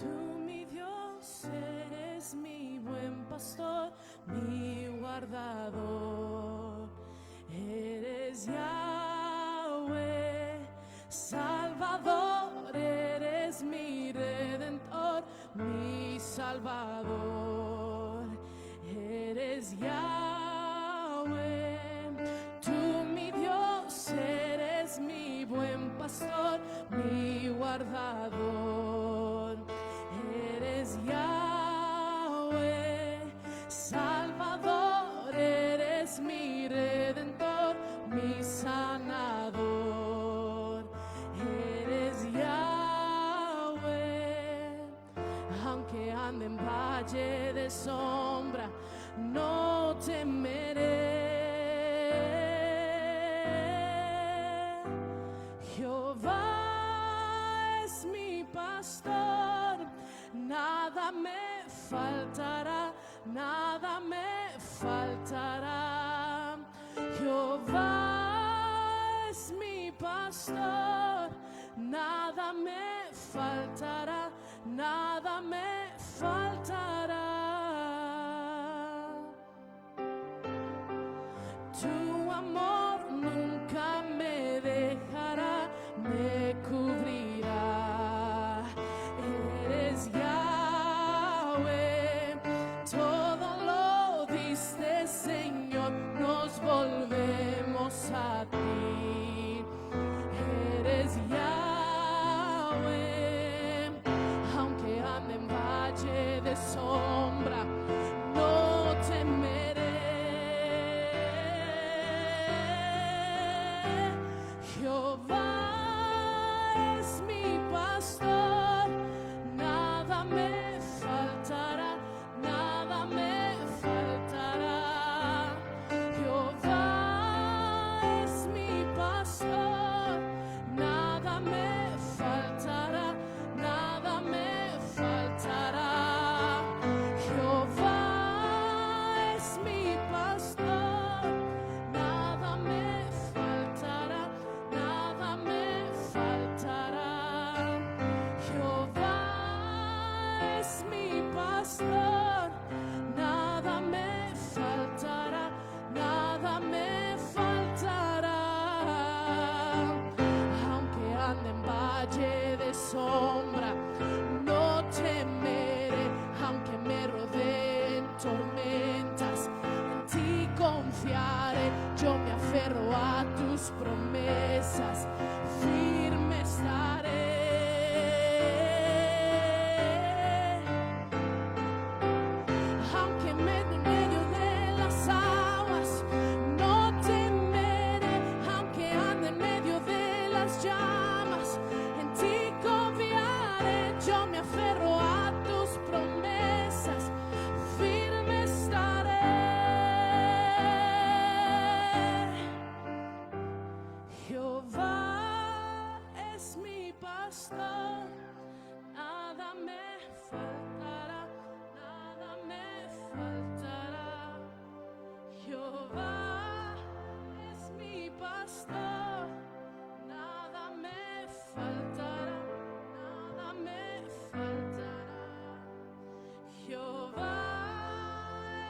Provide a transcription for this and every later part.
Tú, mi Dios, eres mi buen pastor, mi guardador. Eres Yahweh, Salvador, eres mi Redentor, mi Salvador. Eres Yahweh, tú, mi Dios, eres mi buen pastor, mi guardador. Eres Yahweh, Salvador, eres mi Redentor, mi sanador. Eres Yahweh, aunque ande en valle de sombra, no temeré. Jehová es mi pastor, nada me faltará, nada me faltará. Jehová es mi pastor, nada me faltará, nada me faltará. Tu amor nunca me dejará, me cubrirá. Eres Yahweh, todo lo diste, Señor, nos volvemos a ti. Eres Yahweh, aunque ande en valle de sombra, no temeré. Jehová es mi pastor, nada me faltará, nada me faltará. Jehová es mi pastor, nada me faltará, nada me faltará. Jehová es mi pastor, nada me faltará, nada me faltará. Jehová es mi pastor, nada me faltará, nada me faltará. Aunque ande en valle de sombra, no temeré, aunque me rodeen tormentas, en ti confiaré. Yo me aferro a tus promesas, firme estaré. Aunque en medio de las aguas, no temeré, aunque ande en medio de las llamas, en ti confiaré. Yo me aferro a tus promesas, firme estaré. Jehová es mi pastor, nada me faltará, nada me faltará. Jehová es mi pastor, nada me faltará, nada me faltará. Jehová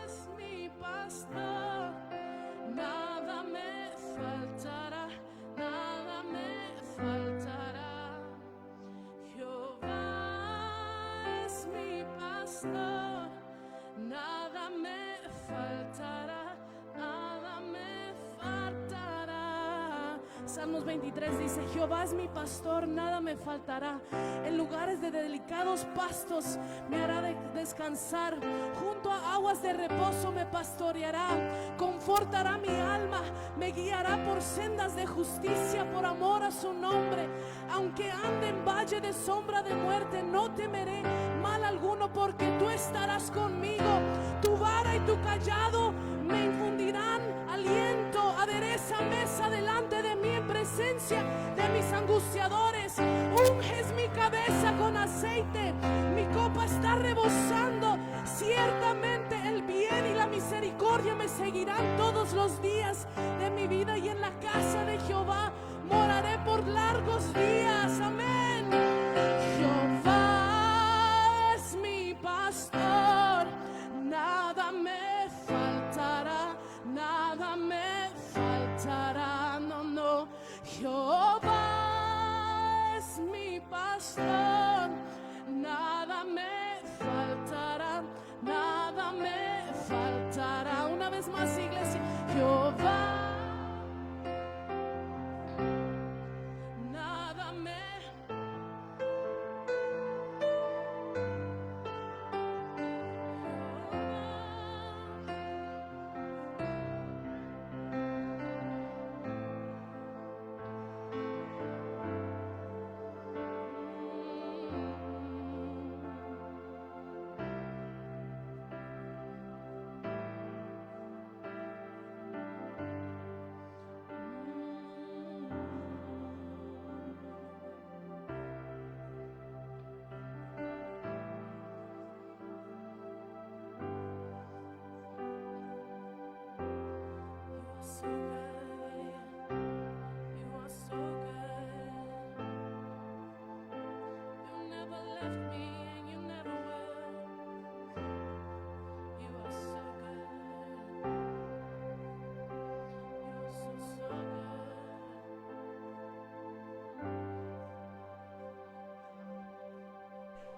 es mi pastor, nada me faltará, nada me faltará. Jehová es mi pastor, nada me faltará, nada me faltará. Salmos 23 dice: Jehová es mi pastor, nada me faltará. En lugares de delicados pastos me hará descansar. Junto a aguas de reposo me pastoreará. Confortará mi alma, me guiará por sendas de justicia por amor a su nombre. Aunque ande en valle de sombra de muerte, no temeré mal alguno, porque tú estarás conmigo. Tu vara y tu callado me infundirán aliento. Adereza mesa delante de mí en presencia de mis angustiadores. Unges mi cabeza con aceite, mi copa está rebosando. Ciertamente el bien y la misericordia me seguirán todos los días de mi vida, y en la casa de Jehová moraré por largos días. Amén. Jehová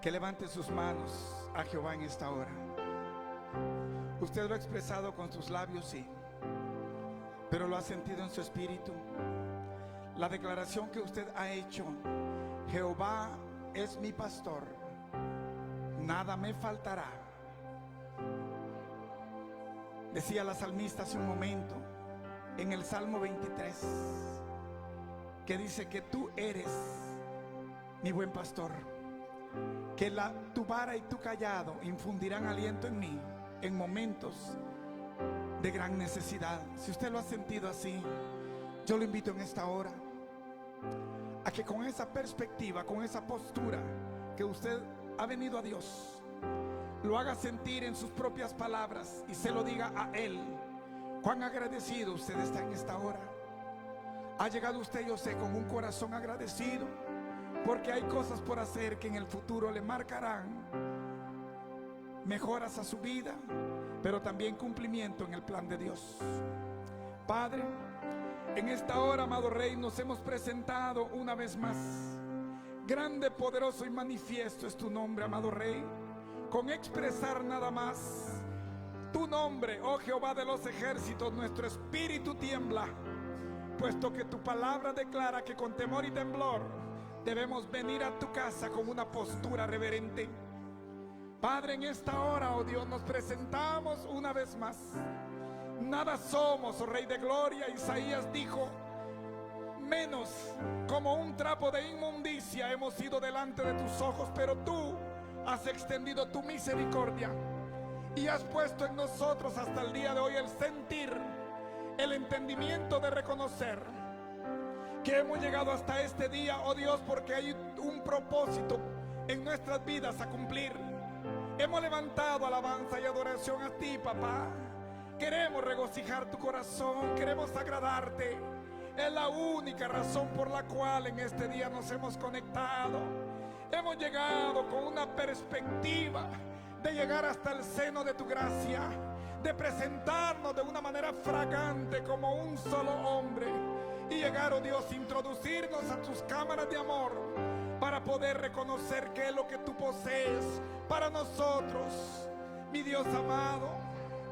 que levante sus manos a Jehová en esta hora. Usted lo ha expresado con sus labios, sí, pero lo ha sentido en su espíritu. La declaración que usted ha hecho: Jehová es mi pastor, nada me faltará. Decía la salmista hace un momento en el Salmo 23, que dice que tú eres mi buen pastor, que tu vara y tu callado infundirán aliento en mí en momentos de gran necesidad. Si usted lo ha sentido así, yo lo invito en esta hora a que con esa perspectiva, con esa postura que usted ha venido a Dios, lo haga sentir en sus propias palabras y se lo diga a Él. Cuán agradecido usted está en esta hora. Ha llegado usted, yo sé, con un corazón agradecido, porque hay cosas por hacer que en el futuro le marcarán mejoras a su vida, pero también cumplimiento en el plan de Dios. Padre, en esta hora, amado Rey, nos hemos presentado una vez más. Grande, poderoso y manifiesto es tu nombre, amado Rey. Con expresar nada más tu nombre, oh Jehová de los ejércitos, nuestro espíritu tiembla, puesto que tu palabra declara que con temor y temblor debemos venir a tu casa con una postura reverente. Padre, en esta hora, oh Dios, nos presentamos una vez más. Nada somos, oh Rey de gloria. Isaías dijo: menos como un trapo de inmundicia hemos sido delante de tus ojos, pero tú has extendido tu misericordia y has puesto en nosotros hasta el día de hoy el sentir, el entendimiento de reconocer que hemos llegado hasta este día, oh Dios, porque hay un propósito en nuestras vidas a cumplir. Hemos levantado alabanza y adoración a ti, papá. Queremos regocijar tu corazón, queremos agradarte. Es la única razón por la cual en este día nos hemos conectado. Hemos llegado con una perspectiva de llegar hasta el seno de tu gracia, de presentarnos de una manera fragante como un solo hombre y llegar, oh Dios, introducirnos a tus cámaras de amor para poder reconocer qué es lo que tú posees para nosotros. Mi Dios amado,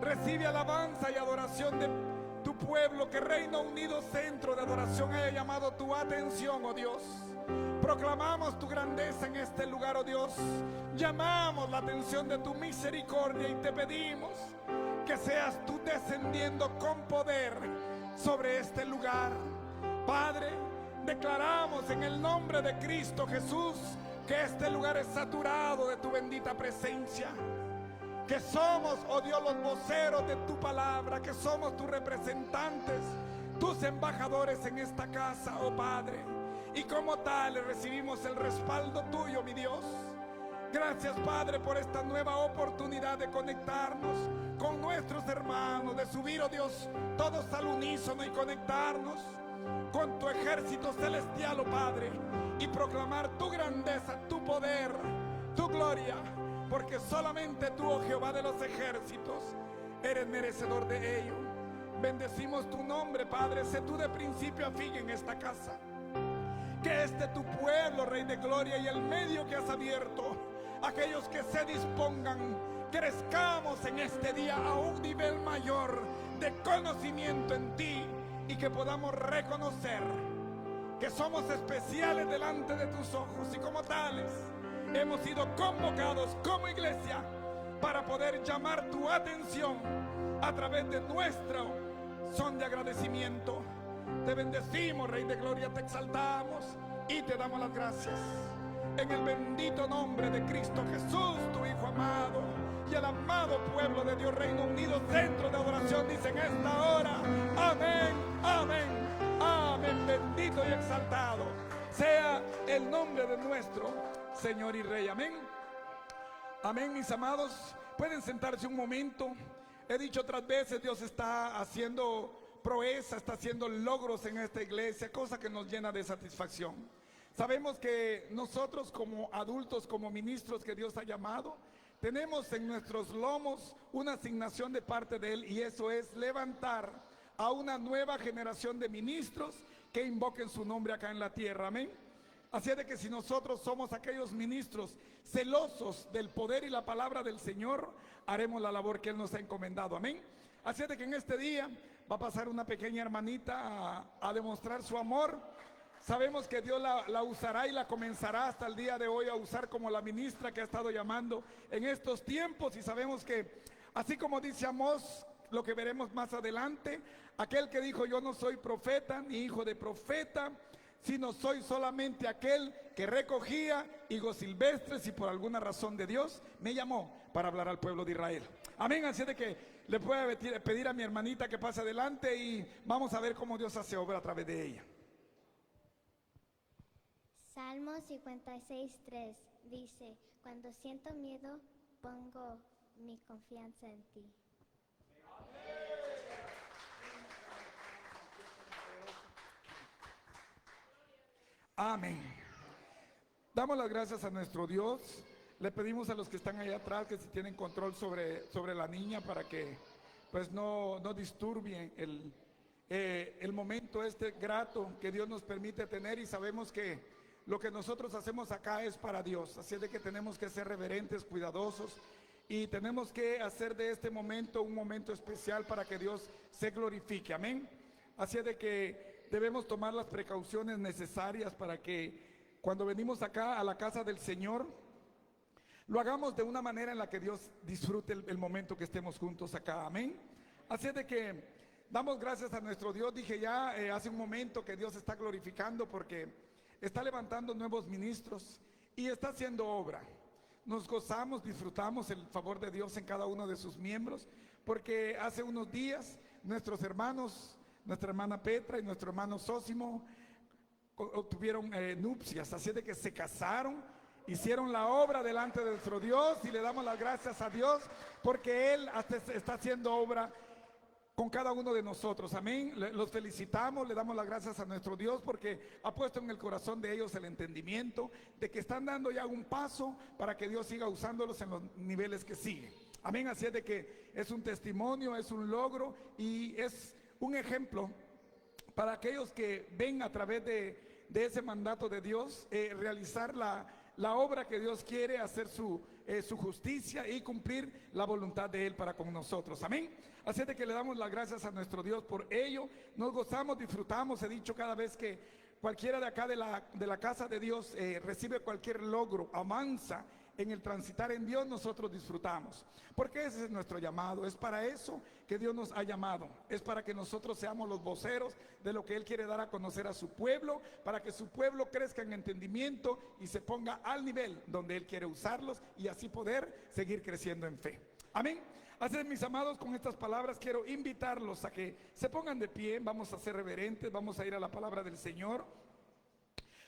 recibe alabanza y adoración de tu pueblo, que Reino Unido Centro de Adoración haya llamado tu atención, oh Dios. Proclamamos tu grandeza en este lugar, oh Dios. Llamamos la atención de tu misericordia y te pedimos que seas tú descendiendo con poder sobre este lugar. Padre, declaramos en el nombre de Cristo Jesús que este lugar es saturado de tu bendita presencia. Que somos, oh Dios, los voceros de tu palabra, que somos tus representantes, tus embajadores en esta casa, oh Padre. Y como tales recibimos el respaldo tuyo, mi Dios. Gracias, Padre, por esta nueva oportunidad de conectarnos con nuestros hermanos, de subir, oh Dios, todos al unísono y conectarnos con tu ejército celestial, oh Padre, y proclamar tu grandeza, tu poder, tu gloria, porque solamente tú, oh Jehová de los ejércitos, eres merecedor de ello. Bendecimos tu nombre, Padre. Sé tú de principio a fin en esta casa. Que tu pueblo, Rey de gloria, y el medio que has abierto, aquellos que se dispongan, crezcamos en este día a un nivel mayor de conocimiento en ti, y que podamos reconocer que somos especiales delante de tus ojos, y como tales hemos sido convocados como iglesia para poder llamar tu atención a través de nuestro son de agradecimiento. Te bendecimos, Rey de gloria, te exaltamos y te damos las gracias en el bendito nombre de Cristo Jesús, tu Hijo amado, y el amado pueblo de Dios. Reino Unido Centro de Adoración dice en esta hora: amén, amén, amén. Bendito y exaltado sea el nombre de nuestro Señor y Rey. Amén. Amén, mis amados. Pueden sentarse un momento. He dicho otras veces, Dios está haciendo proeza, está haciendo logros en esta iglesia, cosa que nos llena de satisfacción. Sabemos que nosotros como adultos, como ministros que Dios ha llamado, tenemos en nuestros lomos una asignación de parte de Él, y eso es levantar a una nueva generación de ministros que invoquen su nombre acá en la tierra. Amén. Así es de que si nosotros somos aquellos ministros celosos del poder y la palabra del Señor, haremos la labor que Él nos ha encomendado. Amén. Así es de que en este día va a pasar una pequeña hermanita a demostrar su amor. Sabemos que Dios la usará y la comenzará hasta el día de hoy a usar como la ministra que ha estado llamando en estos tiempos. Y sabemos que, así como dice Amós, lo que veremos más adelante, aquel que dijo: yo no soy profeta ni hijo de profeta, sino soy solamente aquel que recogía higos silvestres, y por alguna razón de Dios me llamó para hablar al pueblo de Israel. Amén. Así de que le puedo pedir a mi hermanita que pase adelante y vamos a ver cómo Dios hace obra a través de ella. Salmo 56:3 dice: cuando siento miedo, pongo mi confianza en ti. Amén. Damos las gracias a nuestro Dios. Le pedimos a los que están ahí atrás que si tienen control sobre la niña, para que pues no disturbien el momento grato que Dios nos permite tener. Y sabemos que lo que nosotros hacemos acá es para Dios, así es de que tenemos que ser reverentes, cuidadosos, y tenemos que hacer de este momento un momento especial para que Dios se glorifique. Amén. Así es de que debemos tomar las precauciones necesarias para que cuando venimos acá a la casa del Señor, lo hagamos de una manera en la que Dios disfrute el momento que estemos juntos acá. Amén. Así es de que damos gracias a nuestro Dios. Dije ya hace un momento que Dios está glorificando porque está levantando nuevos ministros y está haciendo obra. Nos gozamos, disfrutamos el favor de Dios en cada uno de sus miembros, porque hace unos días nuestros hermanos, nuestra hermana Petra y nuestro hermano Sósimo obtuvieron nupcias. Así de que se casaron, hicieron la obra delante de nuestro Dios, y le damos las gracias a Dios porque Él está haciendo obra con cada uno de nosotros. Amén. Los felicitamos, le damos las gracias a nuestro Dios porque ha puesto en el corazón de ellos el entendimiento de que están dando ya un paso para que Dios siga usándolos en los niveles que siguen. Amén. Así es de que es un testimonio, es un logro y es un ejemplo para aquellos que ven a través de ese mandato de Dios realizar la obra que Dios quiere, hacer su justicia y cumplir la voluntad de Él para con nosotros. Amén. Así es de que le damos las gracias a nuestro Dios por ello. Nos gozamos, disfrutamos. He dicho cada vez que cualquiera de acá de la casa de Dios recibe cualquier logro, avanza en el transitar en Dios, nosotros disfrutamos, porque ese es nuestro llamado. Es para eso que Dios nos ha llamado, es para que nosotros seamos los voceros de lo que Él quiere dar a conocer a su pueblo, para que su pueblo crezca en entendimiento y se ponga al nivel donde Él quiere usarlos, y así poder seguir creciendo en fe. Amén. Así es, mis amados, con estas palabras quiero invitarlos a que se pongan de pie. Vamos a ser reverentes, vamos a ir a la palabra del Señor.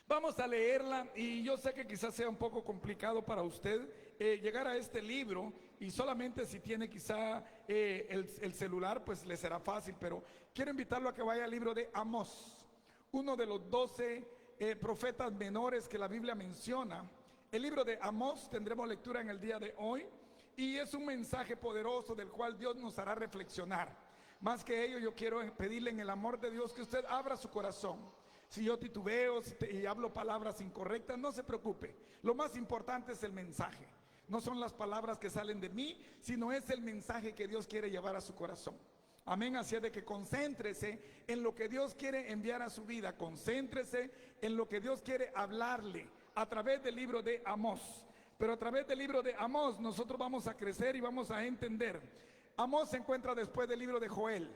Vamos a leerla, y yo sé que quizás sea un poco complicado para usted llegar a este libro, y solamente si tiene quizá el celular pues le será fácil, pero quiero invitarlo a que vaya al libro de Amós, uno de los 12 profetas menores que la Biblia menciona. El libro de Amós tendremos lectura en el día de hoy, y es un mensaje poderoso del cual Dios nos hará reflexionar. Más que ello, yo quiero pedirle en el amor de Dios que usted abra su corazón. Si yo titubeo y hablo palabras incorrectas, no se preocupe. Lo más importante es el mensaje. No son las palabras que salen de mí, sino es el mensaje que Dios quiere llevar a su corazón. Amén. Así es de que concéntrese en lo que Dios quiere enviar a su vida. Concéntrese en lo que Dios quiere hablarle a través del libro de Amós. Pero a través del libro de Amós nosotros vamos a crecer y vamos a entender. Amós se encuentra después del libro de Joel.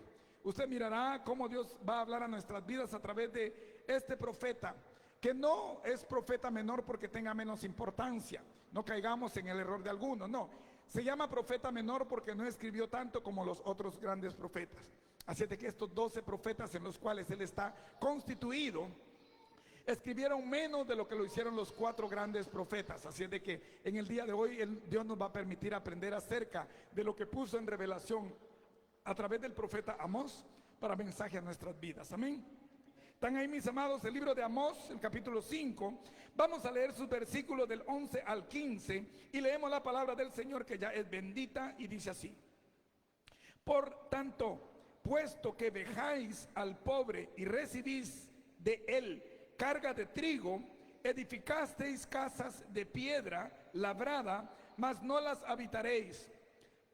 Usted mirará cómo Dios va a hablar a nuestras vidas a través de este profeta, que no es profeta menor porque tenga menos importancia. No caigamos en el error de algunos, no. Se llama profeta menor porque no escribió tanto como los otros grandes profetas. Así es de que estos 12 profetas en los cuales él está constituido, escribieron menos de lo que lo hicieron los 4 grandes profetas. Así es de que en el día de hoy Dios nos va a permitir aprender acerca de lo que puso en revelación a través del profeta Amós para mensaje a nuestras vidas. Amén. Están ahí, mis amados, el libro de Amós, el capítulo 5. Vamos a leer sus versículos del 11 al 15 y leemos la palabra del Señor, que ya es bendita, y dice así: por tanto, puesto que vejáis al pobre y recibís de él carga de trigo, edificasteis casas de piedra labrada, mas no las habitaréis.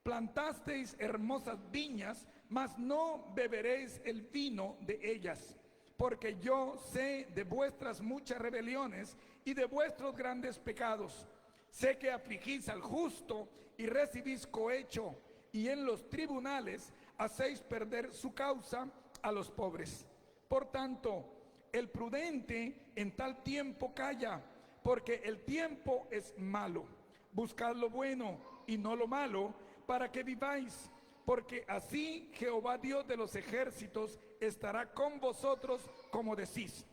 Plantasteis hermosas viñas, mas no beberéis el vino de ellas. Porque yo sé de vuestras muchas rebeliones y de vuestros grandes pecados. Sé que afligís al justo y recibís cohecho, y en los tribunales hacéis perder su causa a los pobres. Por tanto, el prudente en tal tiempo calla, porque el tiempo es malo. Buscad lo bueno y no lo malo, para que viváis, porque así Jehová Dios de los ejércitos estará con vosotros como decís.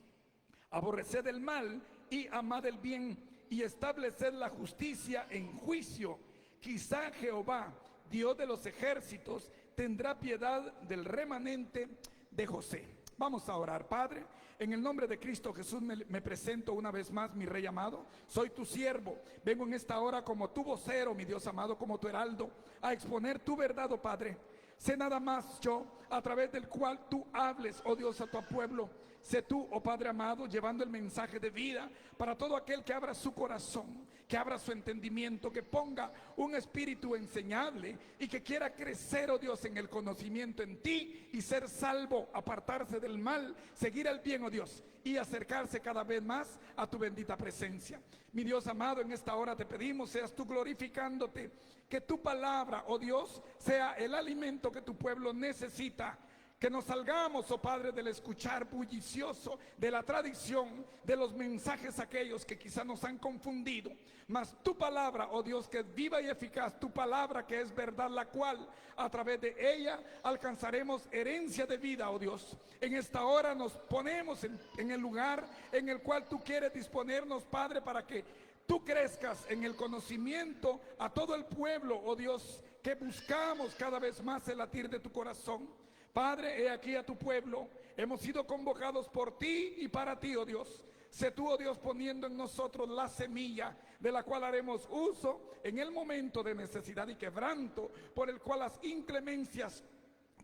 Aborreced el mal y amad el bien, y estableced la justicia en juicio. Quizá Jehová, Dios de los ejércitos, tendrá piedad del remanente de José. Vamos a orar. Padre, en el nombre de Cristo Jesús me presento una vez más, mi Rey amado. Soy tu siervo. Vengo en esta hora como tu vocero, mi Dios amado, como tu heraldo, a exponer tu verdad, oh Padre. Sé nada más yo, a través del cual tú hables, oh Dios, a tu pueblo. Sé tú, oh Padre amado, llevando el mensaje de vida para todo aquel que abra su corazón, que abra su entendimiento, que ponga un espíritu enseñable y que quiera crecer, oh Dios, en el conocimiento en ti y ser salvo, apartarse del mal, seguir el bien, oh Dios, y acercarse cada vez más a tu bendita presencia. Mi Dios amado, en esta hora te pedimos, seas tú glorificándote, que tu palabra, oh Dios, sea el alimento que tu pueblo necesita. Que nos salgamos, oh Padre, del escuchar bullicioso, de la tradición, de los mensajes aquellos que quizá nos han confundido. Mas tu palabra, oh Dios, que es viva y eficaz, tu palabra que es verdad, la cual a través de ella alcanzaremos herencia de vida, oh Dios. En esta hora nos ponemos en el lugar en el cual tú quieres disponernos, Padre, para que tú crezcas en el conocimiento a todo el pueblo, oh Dios, que buscamos cada vez más el latir de tu corazón. Padre, he aquí a tu pueblo, hemos sido convocados por ti y para ti, oh Dios. Sé tú, oh Dios, poniendo en nosotros la semilla de la cual haremos uso en el momento de necesidad y quebranto, por el cual las inclemencias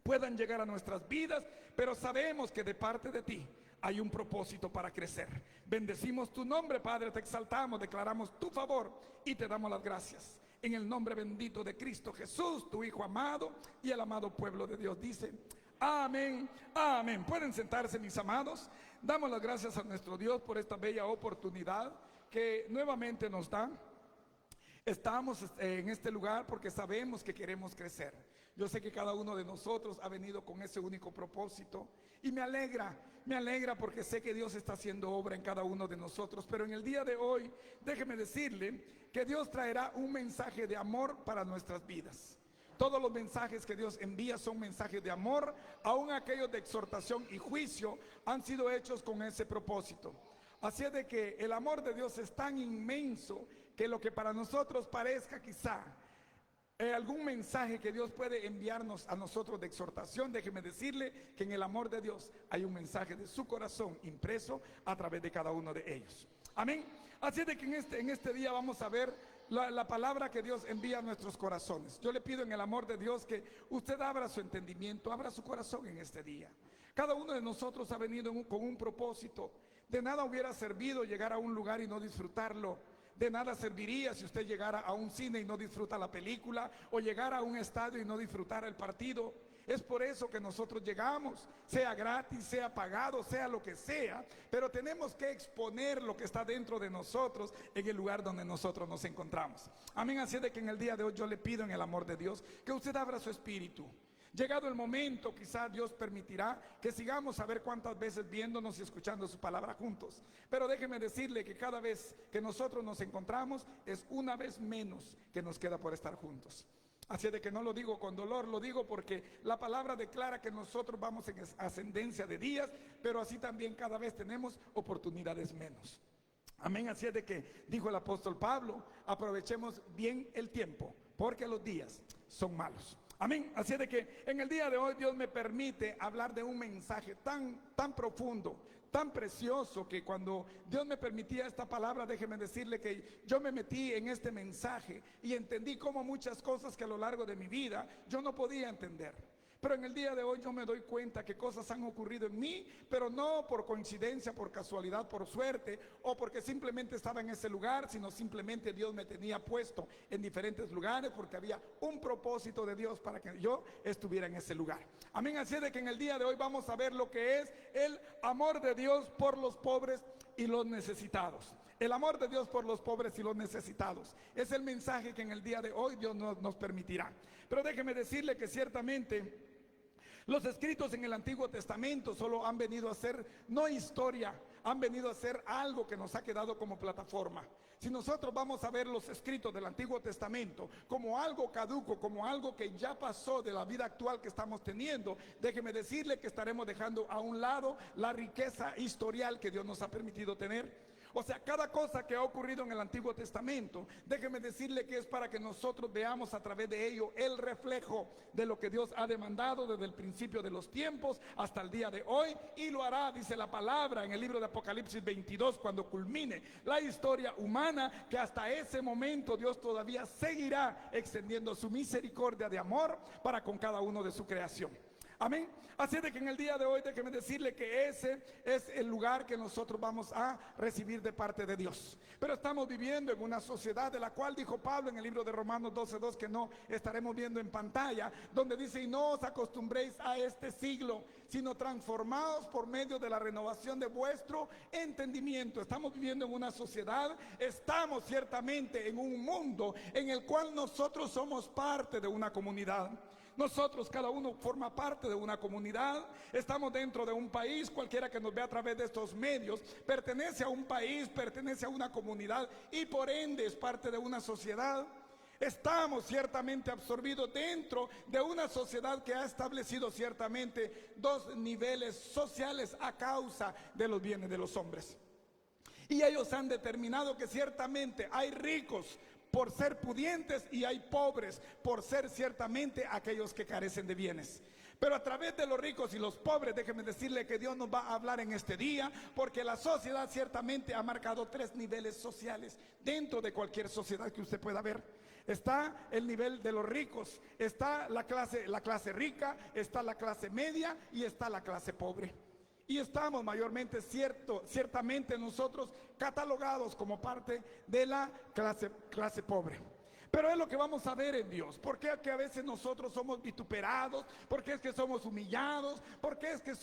puedan llegar a nuestras vidas, pero sabemos que de parte de ti hay un propósito para crecer. Bendecimos tu nombre, Padre, te exaltamos, declaramos tu favor y te damos las gracias. En el nombre bendito de Cristo Jesús, tu Hijo amado, y el amado pueblo de Dios dice: amén, amén. Pueden sentarse, mis amados. Damos las gracias a nuestro Dios por esta bella oportunidad que nuevamente nos da. Estamos en este lugar porque sabemos que queremos crecer. Yo sé que cada uno de nosotros ha venido con ese único propósito y me alegra porque sé que Dios está haciendo obra en cada uno de nosotros. Pero en el día de hoy, déjeme decirle que Dios traerá un mensaje de amor para nuestras vidas. Todos los mensajes que Dios envía son mensajes de amor, aun aquellos de exhortación y juicio han sido hechos con ese propósito. Así es de que el amor de Dios es tan inmenso que lo que para nosotros parezca quizá algún mensaje que Dios puede enviarnos a nosotros de exhortación, déjeme decirle que en el amor de Dios hay un mensaje de su corazón impreso a través de cada uno de ellos. Amén. Así es de que en este día vamos a ver la palabra que Dios envía a nuestros corazones. Yo le pido en el amor de Dios que usted abra su entendimiento, abra su corazón en este día. Cada uno de nosotros ha venido con un propósito. De nada hubiera servido llegar a un lugar y no disfrutarlo. De nada serviría si usted llegara a un cine y no disfruta la película, o llegara a un estadio y no disfrutara el partido. Es por eso que nosotros llegamos, sea gratis, sea pagado, sea lo que sea, pero tenemos que exponer lo que está dentro de nosotros en el lugar donde nosotros nos encontramos. Amén. Así de que en el día de hoy yo le pido en el amor de Dios que usted abra su espíritu. Llegado el momento, quizá Dios permitirá que sigamos a ver cuántas veces viéndonos y escuchando su palabra juntos. Pero déjeme decirle que cada vez que nosotros nos encontramos es una vez menos que nos queda por estar juntos. Así de que no lo digo con dolor, lo digo porque la palabra declara que nosotros vamos en ascendencia de días, pero así también cada vez tenemos oportunidades menos. Amén. Así es de que dijo el apóstol Pablo: aprovechemos bien el tiempo, porque los días son malos. Amén. Así es de que en el día de hoy Dios me permite hablar de un mensaje tan profundo, tan precioso, que cuando Dios me permitía esta palabra, déjeme decirle que yo me metí en este mensaje y entendí como muchas cosas que a lo largo de mi vida yo no podía entender. Pero en el día de hoy yo me doy cuenta que cosas han ocurrido en mí, pero no por coincidencia, por casualidad, por suerte, o porque simplemente estaba en ese lugar, sino simplemente Dios me tenía puesto en diferentes lugares, porque había un propósito de Dios para que yo estuviera en ese lugar. Amén. Así de que en el día de hoy vamos a ver lo que es el amor de Dios por los pobres y los necesitados. El amor de Dios por los pobres y los necesitados. Es el mensaje que en el día de hoy Dios nos permitirá. Pero déjeme decirle que ciertamente los escritos en el Antiguo Testamento solo han venido a ser, no historia, han venido a ser algo que nos ha quedado como plataforma. Si nosotros vamos a ver los escritos del Antiguo Testamento como algo caduco, como algo que ya pasó de la vida actual que estamos teniendo, déjeme decirle que estaremos dejando a un lado la riqueza historial que Dios nos ha permitido tener. O sea, cada cosa que ha ocurrido en el Antiguo Testamento, déjeme decirle que es para que nosotros veamos a través de ello el reflejo de lo que Dios ha demandado desde el principio de los tiempos hasta el día de hoy, y lo hará, dice la palabra en el libro de Apocalipsis 22, cuando culmine la historia humana, que hasta ese momento Dios todavía seguirá extendiendo su misericordia de amor para con cada uno de su creación. Amén. Así de que en el día de hoy déjeme decirle que ese es el lugar que nosotros vamos a recibir de parte de Dios. Pero estamos viviendo en una sociedad de la cual dijo Pablo en el libro de Romanos 12:2, que no estaremos viendo en pantalla, donde dice: y no os acostumbréis a este siglo, sino transformados por medio de la renovación de vuestro entendimiento. Estamos viviendo en una sociedad, estamos ciertamente en un mundo en el cual nosotros somos parte de una comunidad. Nosotros, cada uno forma parte de una comunidad, estamos dentro de un país, cualquiera que nos vea a través de estos medios, pertenece a un país, pertenece a una comunidad y por ende es parte de una sociedad. Estamos ciertamente absorbidos dentro de una sociedad que ha establecido ciertamente dos niveles sociales a causa de los bienes de los hombres. Y ellos han determinado que ciertamente hay ricos por ser pudientes y hay pobres por ser ciertamente aquellos que carecen de bienes. Pero a través de los ricos y los pobres, déjeme decirle que Dios nos va a hablar en este día, porque la sociedad ciertamente ha marcado tres niveles sociales dentro de cualquier sociedad que usted pueda ver. Está el nivel de los ricos, está la clase rica, está la clase media y está la clase pobre. Y estamos mayormente ciertamente nosotros catalogados como parte de la clase pobre. Pero es lo que vamos a ver en Dios. ¿Por qué que a veces nosotros somos vituperados? ¿Por qué es que somos humillados? ¿Por qué es que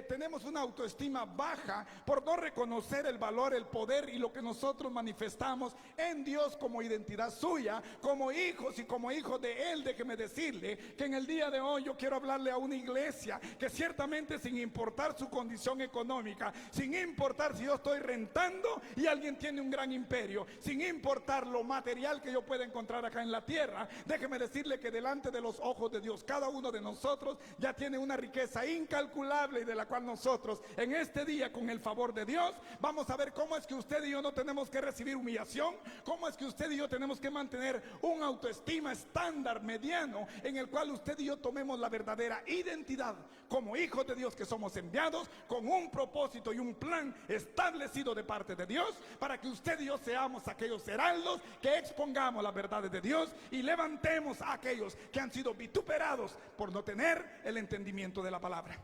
tenemos una autoestima baja por no reconocer el valor, el poder y lo que nosotros manifestamos en Dios como identidad suya, como hijos y como hijos de Él? Déjeme decirle que en el día de hoy yo quiero hablarle a una iglesia que ciertamente, sin importar su condición económica, sin importar si yo estoy rentando y alguien tiene un gran imperio, sin importar lo material que yo pueda encontrar acá en la tierra, déjeme decirle que delante de los ojos de Dios, cada uno de nosotros ya tiene una riqueza incalculable, y de la cual nosotros en este día, con el favor de Dios, vamos a ver cómo es que usted y yo no tenemos que recibir humillación, cómo es que usted y yo tenemos que mantener un autoestima estándar mediano, en el cual usted y yo tomemos la verdadera identidad como hijos de Dios, que somos enviados con un propósito y un plan establecido de parte de Dios, para que usted y yo seamos aquellos heraldos que expongamos las verdades de Dios y levantemos a aquellos que han sido vituperados por no tener el entendimiento de la palabra.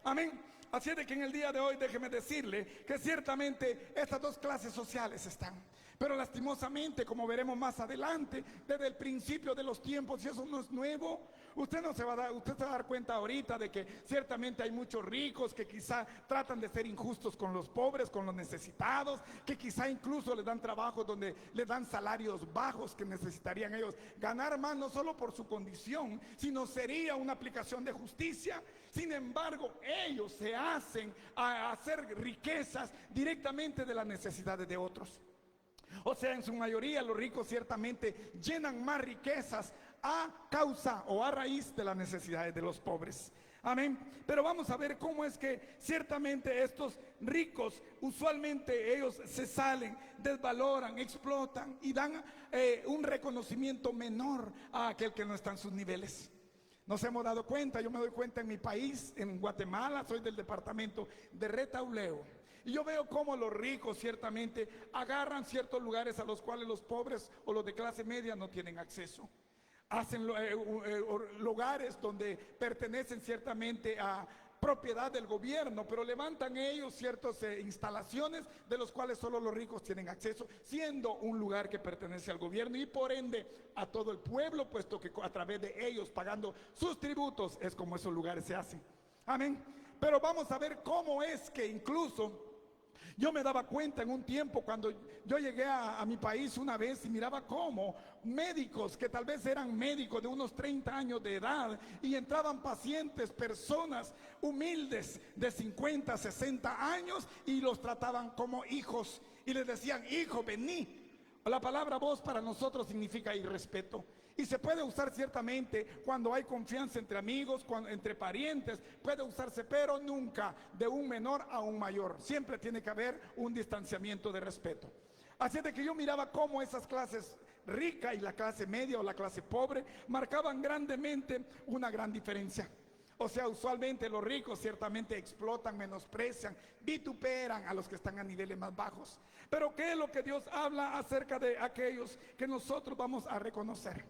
Amén. Así es de que en el día de hoy déjeme decirle que ciertamente estas dos clases sociales están, pero lastimosamente, como veremos más adelante, desde el principio de los tiempos, y eso no es nuevo, usted se va a dar cuenta ahorita de que ciertamente hay muchos ricos que quizá tratan de ser injustos con los pobres, con los necesitados, que quizá incluso les dan trabajos donde les dan salarios bajos, que necesitarían ellos ganar más, no solo por su condición, sino sería una aplicación de justicia. Sin embargo, ellos se hacen a hacer riquezas directamente de las necesidades de otros. O sea, en su mayoría los ricos ciertamente llenan más riquezas a causa o a raíz de las necesidades de los pobres. Amén. Pero vamos a ver cómo es que ciertamente estos ricos, usualmente ellos se salen, desvaloran, explotan y dan un reconocimiento menor a aquel que no está en sus niveles. Nos hemos dado cuenta, yo me doy cuenta en mi país, en Guatemala, soy del departamento de Retauleo, y yo veo cómo los ricos ciertamente agarran ciertos lugares a los cuales los pobres o los de clase media no tienen acceso. hacen lugares donde pertenecen ciertamente a propiedad del gobierno, pero levantan ellos ciertas instalaciones de los cuales solo los ricos tienen acceso, siendo un lugar que pertenece al gobierno y por ende a todo el pueblo, puesto que a través de ellos, pagando sus tributos, es como esos lugares se hacen. Amén. Pero vamos a ver cómo es que incluso yo me daba cuenta en un tiempo cuando yo llegué a mi país una vez y miraba cómo médicos que tal vez eran médicos de unos 30 años de edad y entraban pacientes, personas humildes de 50, 60 años y los trataban como hijos y les decían: hijo, vení. La palabra voz para nosotros significa irrespeto. Y se puede usar ciertamente cuando hay confianza entre amigos, entre parientes, puede usarse, pero nunca de un menor a un mayor. Siempre tiene que haber un distanciamiento de respeto. Así es de que yo miraba cómo esas clases rica y la clase media o la clase pobre marcaban grandemente una gran diferencia. O sea, usualmente los ricos ciertamente explotan, menosprecian, vituperan a los que están a niveles más bajos. Pero ¿qué es lo que Dios habla acerca de aquellos que nosotros vamos a reconocer?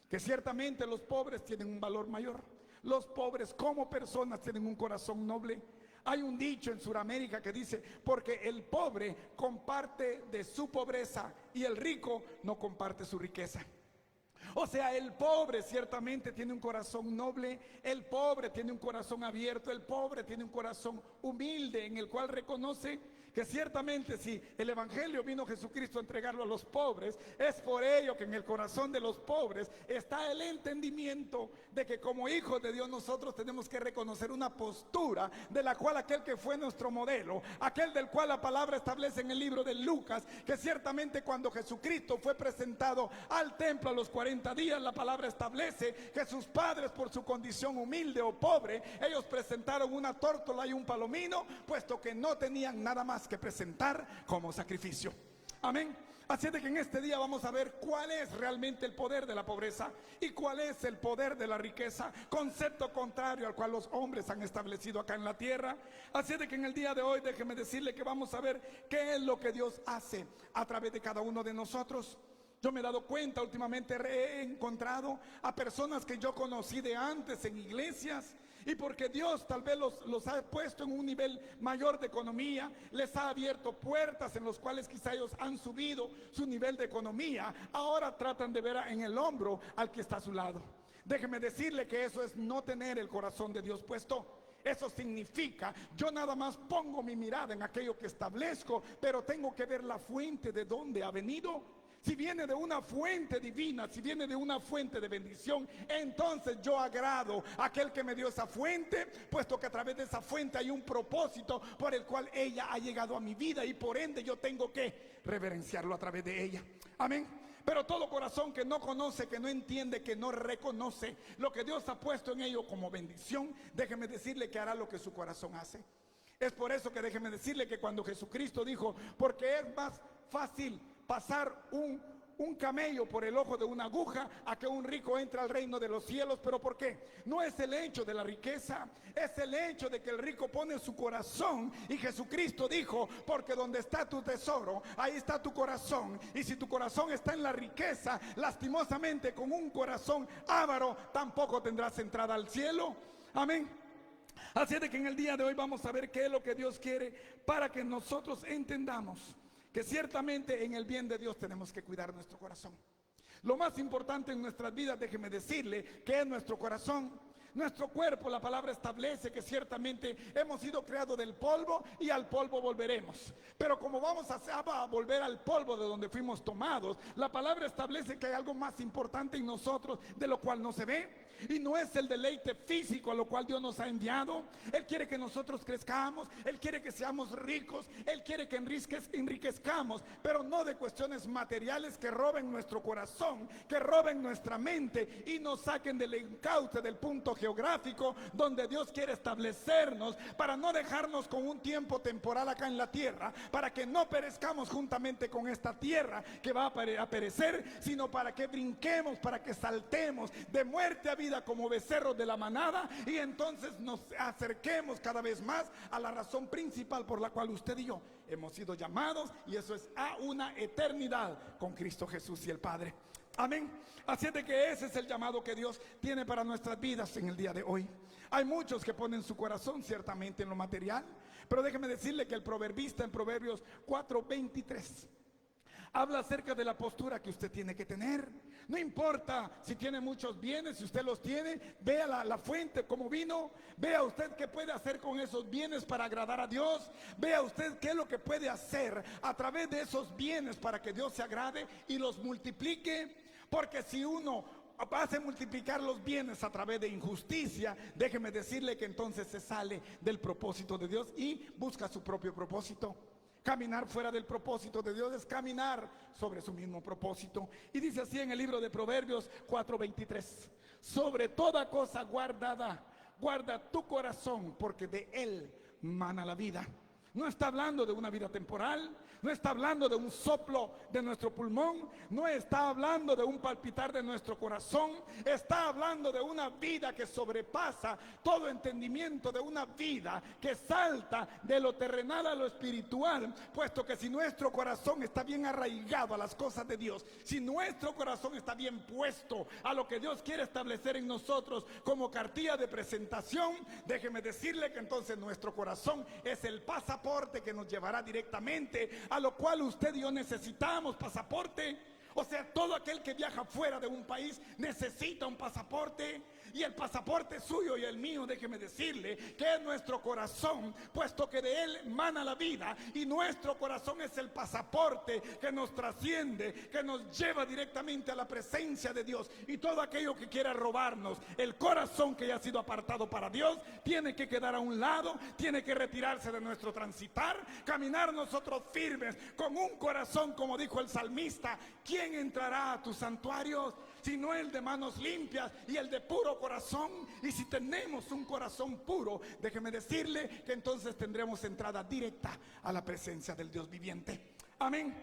Que ciertamente los pobres tienen un valor mayor. Los pobres como personas tienen un corazón noble. Hay un dicho en Sudamérica que dice: porque el pobre comparte de su pobreza y el rico no comparte su riqueza. O sea, el pobre ciertamente tiene un corazón noble, el pobre tiene un corazón abierto, el pobre tiene un corazón humilde en el cual reconoce que ciertamente si el evangelio vino Jesucristo a entregarlo a los pobres, es por ello que en el corazón de los pobres está el entendimiento de que como hijos de Dios nosotros tenemos que reconocer una postura de la cual aquel que fue nuestro modelo, aquel del cual la palabra establece en el libro de Lucas, que ciertamente cuando Jesucristo fue presentado al templo a los 40 días, la palabra establece que sus padres, por su condición humilde o pobre, ellos presentaron una tórtola y un palomino, puesto que no tenían nada más que presentar como sacrificio. Amén. Así es de que en este día vamos a ver cuál es realmente el poder de la pobreza y cuál es el poder de la riqueza, concepto contrario al cual los hombres han establecido acá en la tierra. Así es de que en el día de hoy déjeme decirle que vamos a ver qué es lo que Dios hace a través de cada uno de nosotros. Yo me he dado cuenta, últimamente he encontrado a personas que yo conocí de antes en iglesias, y porque Dios tal vez los ha puesto en un nivel mayor de economía, les ha abierto puertas en los cuales quizá ellos han subido su nivel de economía, ahora tratan de ver en el hombro al que está a su lado. Déjeme decirle que eso es no tener el corazón de Dios puesto. Eso significa, yo nada más pongo mi mirada en aquello que establezco, pero tengo que ver la fuente de dónde ha venido. Si viene de una fuente divina, si viene de una fuente de bendición, entonces yo agrado a aquel que me dio esa fuente, puesto que a través de esa fuente hay un propósito por el cual ella ha llegado a mi vida y por ende yo tengo que reverenciarlo a través de ella. Amén. Pero todo corazón que no conoce, que no entiende, que no reconoce lo que Dios ha puesto en ello como bendición, déjeme decirle que hará lo que su corazón hace. Es por eso que déjeme decirle que cuando Jesucristo dijo, porque es más fácil pasar un camello por el ojo de una aguja a que un rico entre al reino de los cielos. ¿Pero por qué? No es el hecho de la riqueza, es el hecho de que el rico pone su corazón, y Jesucristo dijo, porque donde está tu tesoro, ahí está tu corazón. Y si tu corazón está en la riqueza, lastimosamente con un corazón avaro tampoco tendrás entrada al cielo. Amén. Así es de que en el día de hoy vamos a ver qué es lo que Dios quiere para que nosotros entendamos que ciertamente en el bien de Dios tenemos que cuidar nuestro corazón. Lo más importante en nuestras vidas, déjeme decirle, que es nuestro corazón. Nuestro cuerpo, la palabra establece que ciertamente hemos sido creados del polvo y al polvo volveremos. Pero como vamos a volver al polvo de donde fuimos tomados, la palabra establece que hay algo más importante en nosotros de lo cual no se ve. Y no es el deleite físico a lo cual Dios nos ha enviado. Él quiere que nosotros crezcamos, Él quiere que seamos ricos, Él quiere que enriquezcamos, pero no de cuestiones materiales que roben nuestro corazón, que roben nuestra mente y nos saquen del encauce del punto geográfico donde Dios quiere establecernos, para no dejarnos con un tiempo temporal acá en la tierra, para que no perezcamos juntamente con esta tierra que va a perecer, sino para que brinquemos, para que saltemos de muerte a vida como becerros de la manada, y entonces nos acerquemos cada vez más a la razón principal por la cual usted y yo hemos sido llamados, y eso es a una eternidad con Cristo Jesús y el Padre. Amén. Así es de que ese es el llamado que Dios tiene para nuestras vidas en el día de hoy. Hay muchos que ponen su corazón ciertamente en lo material, pero déjeme decirle que el proverbista en Proverbios 4:23 habla acerca de la postura que usted tiene que tener. No importa si tiene muchos bienes, si usted los tiene, vea la fuente como vino, vea usted qué puede hacer con esos bienes para agradar a Dios, vea usted qué es lo que puede hacer a través de esos bienes para que Dios se agrade y los multiplique. Porque si uno hace multiplicar los bienes a través de injusticia, déjeme decirle que entonces se sale del propósito de Dios y busca su propio propósito. Caminar fuera del propósito de Dios es caminar sobre su mismo propósito. Y dice así en el libro de Proverbios 4:23: sobre toda cosa guardada, guarda tu corazón, porque de él mana la vida. No está hablando de una vida temporal, no está hablando de un soplo de nuestro pulmón, no está hablando de un palpitar de nuestro corazón, está hablando de una vida que sobrepasa todo entendimiento, de una vida que salta de lo terrenal a lo espiritual, puesto que si nuestro corazón está bien arraigado a las cosas de Dios, si nuestro corazón está bien puesto a lo que Dios quiere establecer en nosotros como cartilla de presentación, déjeme decirle que entonces nuestro corazón es el pasaporte que nos llevará directamente a lo cual usted y yo necesitamos pasaporte. O sea, todo aquel que viaja fuera de un país necesita un pasaporte. Y el pasaporte suyo y el mío, déjeme decirle, que es nuestro corazón, puesto que de él mana la vida. Y nuestro corazón es el pasaporte que nos trasciende, que nos lleva directamente a la presencia de Dios. Y todo aquello que quiera robarnos el corazón que ya ha sido apartado para Dios, tiene que quedar a un lado, tiene que retirarse de nuestro transitar, caminar nosotros firmes, con un corazón, como dijo el salmista: ¿quién entrará a tus santuarios? Sino el de manos limpias y el de puro corazón. Y si tenemos un corazón puro, déjeme decirle que entonces tendremos entrada directa a la presencia del Dios viviente. Amén.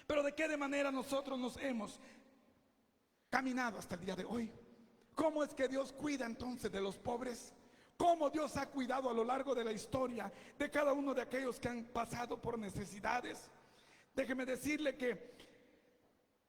Pero ¿de qué manera nosotros nos hemos caminado hasta el día de hoy? ¿Cómo es que Dios cuida entonces de los pobres? ¿Cómo Dios ha cuidado a lo largo de la historia de cada uno de aquellos que han pasado por necesidades? Déjeme decirle que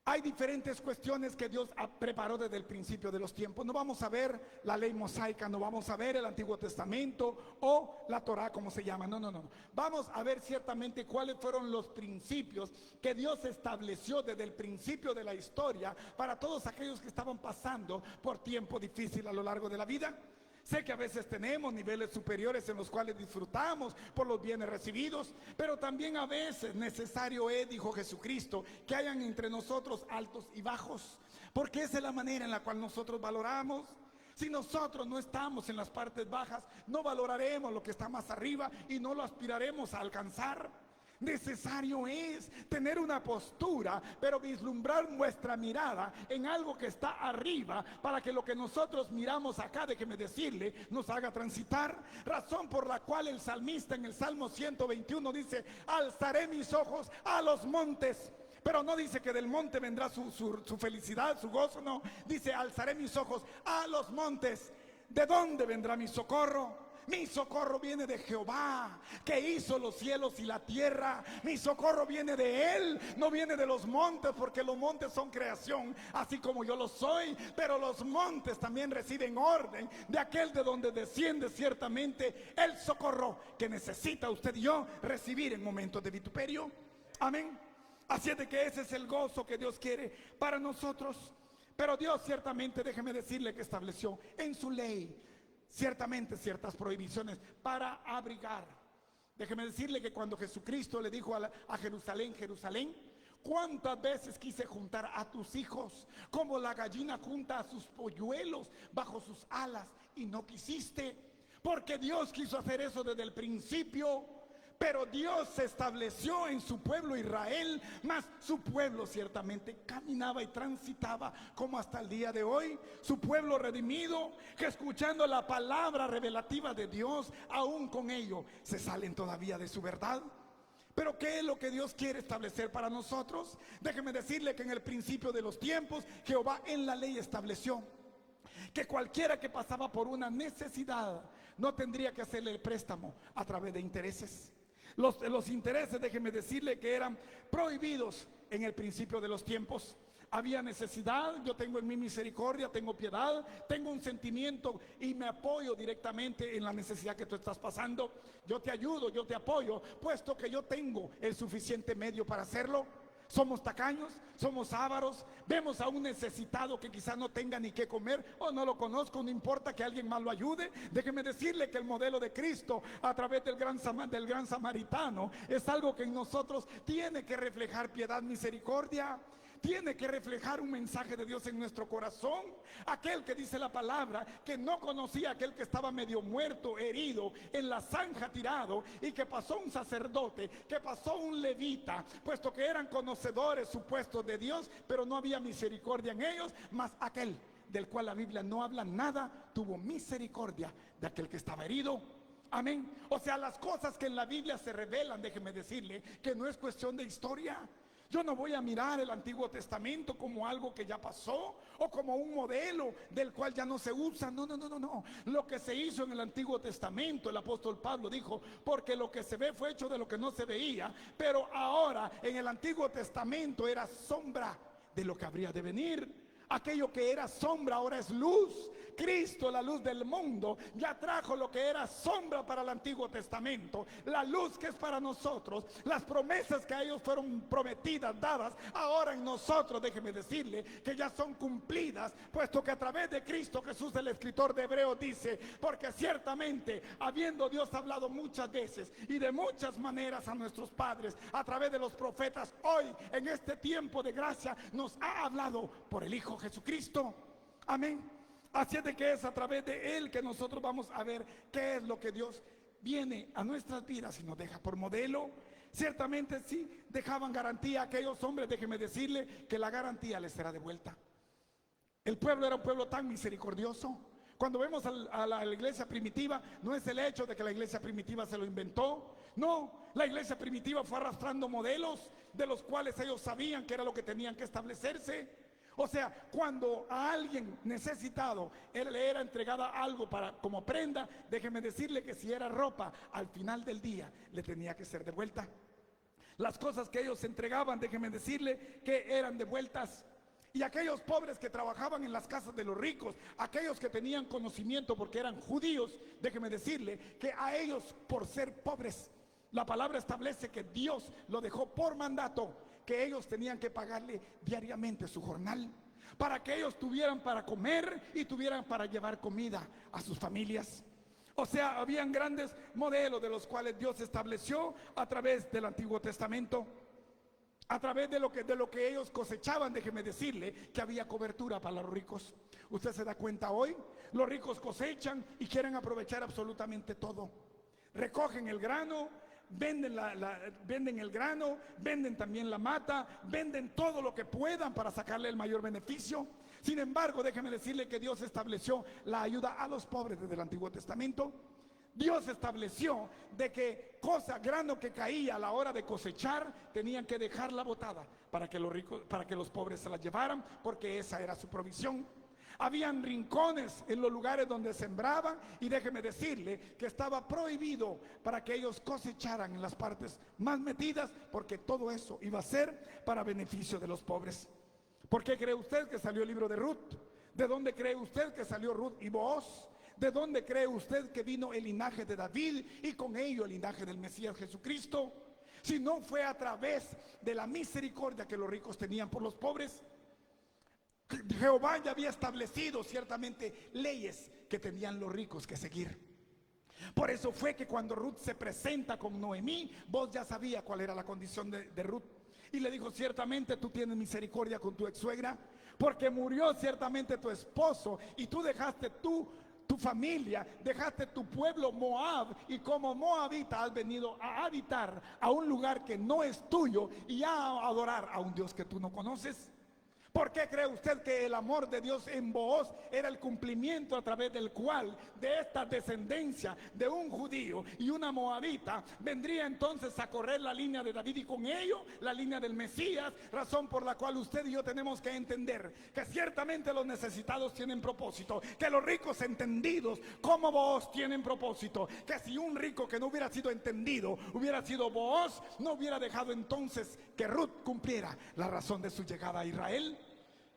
hay diferentes cuestiones que Dios preparó desde el principio de los tiempos. No vamos a ver la ley mosaica, no vamos a ver el Antiguo Testamento o la Torá, como se llama. No. Vamos a ver ciertamente cuáles fueron los principios que Dios estableció desde el principio de la historia para todos aquellos que estaban pasando por tiempo difícil a lo largo de la vida. Sé que a veces tenemos niveles superiores en los cuales disfrutamos por los bienes recibidos, pero también a veces necesario es, dijo Jesucristo, que hayan entre nosotros altos y bajos, porque esa es la manera en la cual nosotros valoramos. Si nosotros no estamos en las partes bajas, no valoraremos lo que está más arriba y no lo aspiraremos a alcanzar. Necesario es tener una postura, pero vislumbrar nuestra mirada en algo que está arriba, para que lo que nosotros miramos acá, déjeme decirle, nos haga transitar. Razón por la cual el salmista en el Salmo 121 dice: alzaré mis ojos a los montes. Pero no dice que del monte vendrá su felicidad, su gozo, no. Dice: alzaré mis ojos a los montes. ¿De dónde vendrá mi socorro? Mi socorro viene de Jehová, que hizo los cielos y la tierra. Mi socorro viene de Él, no viene de los montes, porque los montes son creación, así como yo lo soy. Pero los montes también reciben orden de aquel de donde desciende ciertamente el socorro que necesita usted y yo recibir en momentos de vituperio. Amén. Así es de que ese es el gozo que Dios quiere para nosotros. Pero Dios ciertamente, déjeme decirle, que estableció en su ley ciertamente ciertas prohibiciones para abrigar. Déjeme decirle que cuando Jesucristo le dijo a Jerusalén: Jerusalén, ¿cuántas veces quise juntar a tus hijos como la gallina junta a sus polluelos bajo sus alas, y no quisiste? Porque Dios quiso hacer eso desde el principio. Pero Dios se estableció en su pueblo Israel, mas su pueblo ciertamente caminaba y transitaba como hasta el día de hoy. Su pueblo redimido, que escuchando la palabra revelativa de Dios, aún con ello se salen todavía de su verdad. Pero ¿qué es lo que Dios quiere establecer para nosotros? Déjeme decirle que en el principio de los tiempos, Jehová en la ley estableció que cualquiera que pasaba por una necesidad no tendría que hacerle el préstamo a través de intereses. Los intereses, déjeme decirle, que eran prohibidos en el principio de los tiempos. Había necesidad, yo tengo en mí misericordia, tengo piedad, tengo un sentimiento y me apoyo directamente en la necesidad que tú estás pasando. Yo te ayudo, yo te apoyo, puesto que yo tengo el suficiente medio para hacerlo. Somos tacaños, somos ávaros, vemos a un necesitado que quizás no tenga ni qué comer o no lo conozco, no importa que alguien más lo ayude. Déjeme decirle que el modelo de Cristo a través del gran samaritano es algo que en nosotros tiene que reflejar piedad, misericordia. Tiene que reflejar un mensaje de Dios en nuestro corazón. Aquel que dice la palabra que no conocía, aquel que estaba medio muerto, herido, en la zanja tirado, y que pasó un sacerdote, que pasó un levita, puesto que eran conocedores supuestos de Dios, pero no había misericordia en ellos. Mas aquel del cual la Biblia no habla nada, tuvo misericordia de aquel que estaba herido. Amén. O sea, las cosas que en la Biblia se revelan, déjeme decirle que no es cuestión de historia. Yo no voy a mirar el Antiguo Testamento como algo que ya pasó o como un modelo del cual ya no se usa. No. Lo que se hizo en el Antiguo Testamento, el apóstol Pablo dijo, porque lo que se ve fue hecho de lo que no se veía. Pero ahora en el Antiguo Testamento era sombra de lo que habría de venir. Aquello que era sombra ahora es luz. Cristo, la luz del mundo, ya trajo lo que era sombra para el Antiguo Testamento, la luz que es para nosotros, las promesas que a ellos fueron prometidas, dadas, ahora en nosotros, déjeme decirle, que ya son cumplidas, puesto que a través de Cristo Jesús, el escritor de Hebreos dice, porque ciertamente, habiendo Dios hablado muchas veces y de muchas maneras a nuestros padres, a través de los profetas, hoy, en este tiempo de gracia, nos ha hablado por el Hijo Jesucristo. Amén. Así es de que es a través de Él que nosotros vamos a ver qué es lo que Dios viene a nuestras vidas y nos deja por modelo. Ciertamente sí, dejaban garantía a aquellos hombres. Déjeme decirle que la garantía les será devuelta. El pueblo era un pueblo tan misericordioso. Cuando vemos a la iglesia primitiva, no es el hecho de que la iglesia primitiva se lo inventó. No, la iglesia primitiva fue arrastrando modelos de los cuales ellos sabían que era lo que tenían que establecerse. O sea, cuando a alguien necesitado le era entregada algo como prenda, déjeme decirle que si era ropa, al final del día le tenía que ser devuelta. Las cosas que ellos entregaban, déjeme decirle que eran devueltas. Y aquellos pobres que trabajaban en las casas de los ricos, aquellos que tenían conocimiento porque eran judíos, déjeme decirle que a ellos, por ser pobres, la palabra establece que Dios lo dejó por mandato, que ellos tenían que pagarle diariamente su jornal, para que ellos tuvieran para comer y tuvieran para llevar comida a sus familias. O sea, habían grandes modelos de los cuales Dios estableció a través del Antiguo Testamento. A través de lo que ellos cosechaban, déjeme decirle que había cobertura para los ricos. Usted se da cuenta hoy, los ricos cosechan y quieren aprovechar absolutamente todo. Recogen el grano, venden el grano, venden también la mata, venden todo lo que puedan para sacarle el mayor beneficio. Sin embargo, déjeme decirle que Dios estableció la ayuda a los pobres desde el Antiguo Testamento. Dios estableció de que grano que caía a la hora de cosechar, tenían que dejarla botada para que los pobres se la llevaran, porque esa era su provisión. Habían rincones en los lugares donde sembraban, y déjeme decirle que estaba prohibido para que ellos cosecharan en las partes más metidas, porque todo eso iba a ser para beneficio de los pobres. ¿Por qué cree usted que salió el libro de Ruth? ¿De dónde cree usted que salió Ruth y Booz? ¿De dónde cree usted que vino el linaje de David y con ello el linaje del Mesías Jesucristo? Si no fue a través de la misericordia que los ricos tenían por los pobres. Jehová ya había establecido ciertamente leyes que tenían los ricos que seguir. Por eso fue que cuando Ruth se presenta con Noemí, vos ya sabía cuál era la condición de Ruth. Y le dijo, ciertamente tú tienes misericordia con tu ex suegra, porque murió ciertamente tu esposo y tú dejaste tu familia, dejaste tu pueblo Moab, y como moabita has venido a habitar a un lugar que no es tuyo y a adorar a un Dios que tú no conoces. ¿Por qué cree usted que el amor de Dios en Booz era el cumplimiento a través del cual de esta descendencia de un judío y una moabita vendría entonces a correr la línea de David y con ello la línea del Mesías? Razón por la cual usted y yo tenemos que entender que ciertamente los necesitados tienen propósito, que los ricos entendidos como Booz tienen propósito, que si un rico que no hubiera sido entendido hubiera sido Booz, no hubiera dejado entonces que Ruth cumpliera la razón de su llegada a Israel.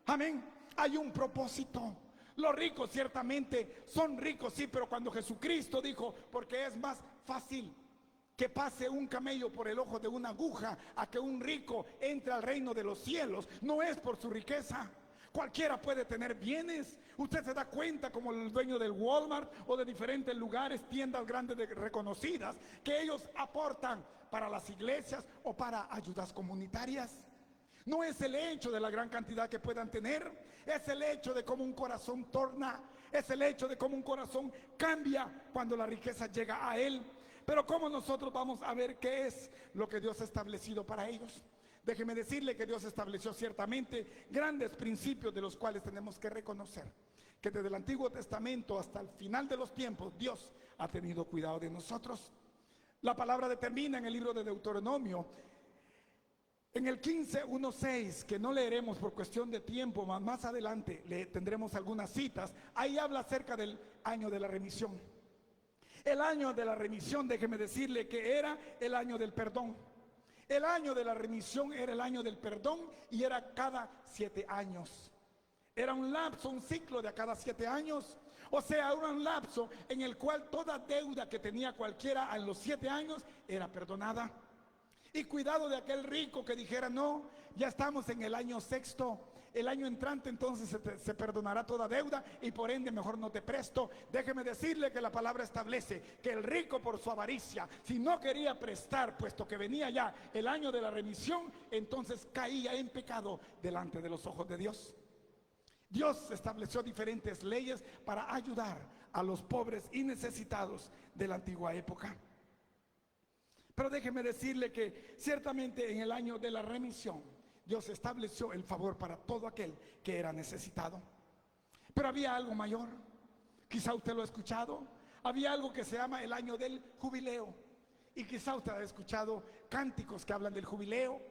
Amén. Hay un propósito. Los ricos ciertamente son ricos, sí, pero cuando Jesucristo dijo, porque es más fácil que pase un camello por el ojo de una aguja a que un rico entre al reino de los cielos, no es por su riqueza. Cualquiera puede tener bienes. Usted se da cuenta, como el dueño del Walmart o de diferentes lugares, tiendas grandes reconocidas, que ellos aportan para las iglesias o para ayudas comunitarias. No es el hecho de la gran cantidad que puedan tener, es el hecho de cómo un corazón torna, es el hecho de cómo un corazón cambia cuando la riqueza llega a él. Pero cómo nosotros vamos a ver qué es lo que Dios ha establecido para ellos. Déjeme decirle que Dios estableció ciertamente grandes principios de los cuales tenemos que reconocer que desde el Antiguo Testamento hasta el final de los tiempos Dios ha tenido cuidado de nosotros. La palabra determina en el libro de Deuteronomio, en el 15:1-6, que no leeremos por cuestión de tiempo, más adelante le tendremos algunas citas. Ahí habla acerca del año de la remisión. El año de la remisión, déjeme decirle que era el año del perdón. El año de la remisión era el año del perdón y era cada 7 años. Era un lapso, un ciclo de a cada 7 años. O sea, era un lapso en el cual toda deuda que tenía cualquiera en los 7 años era perdonada. Y cuidado de aquel rico que dijera, no, ya estamos en el año sexto, el año entrante entonces se perdonará toda deuda y por ende mejor no te presto. Déjeme decirle que la palabra establece que el rico por su avaricia, si no quería prestar, puesto que venía ya el año de la remisión, entonces caía en pecado delante de los ojos de Dios. Dios estableció diferentes leyes para ayudar a los pobres y necesitados de la antigua época. Pero déjeme decirle que ciertamente en el año de la remisión Dios estableció el favor para todo aquel que era necesitado. Pero había algo mayor, quizá usted lo ha escuchado, había algo que se llama el año del jubileo. Y quizá usted ha escuchado cánticos que hablan del jubileo.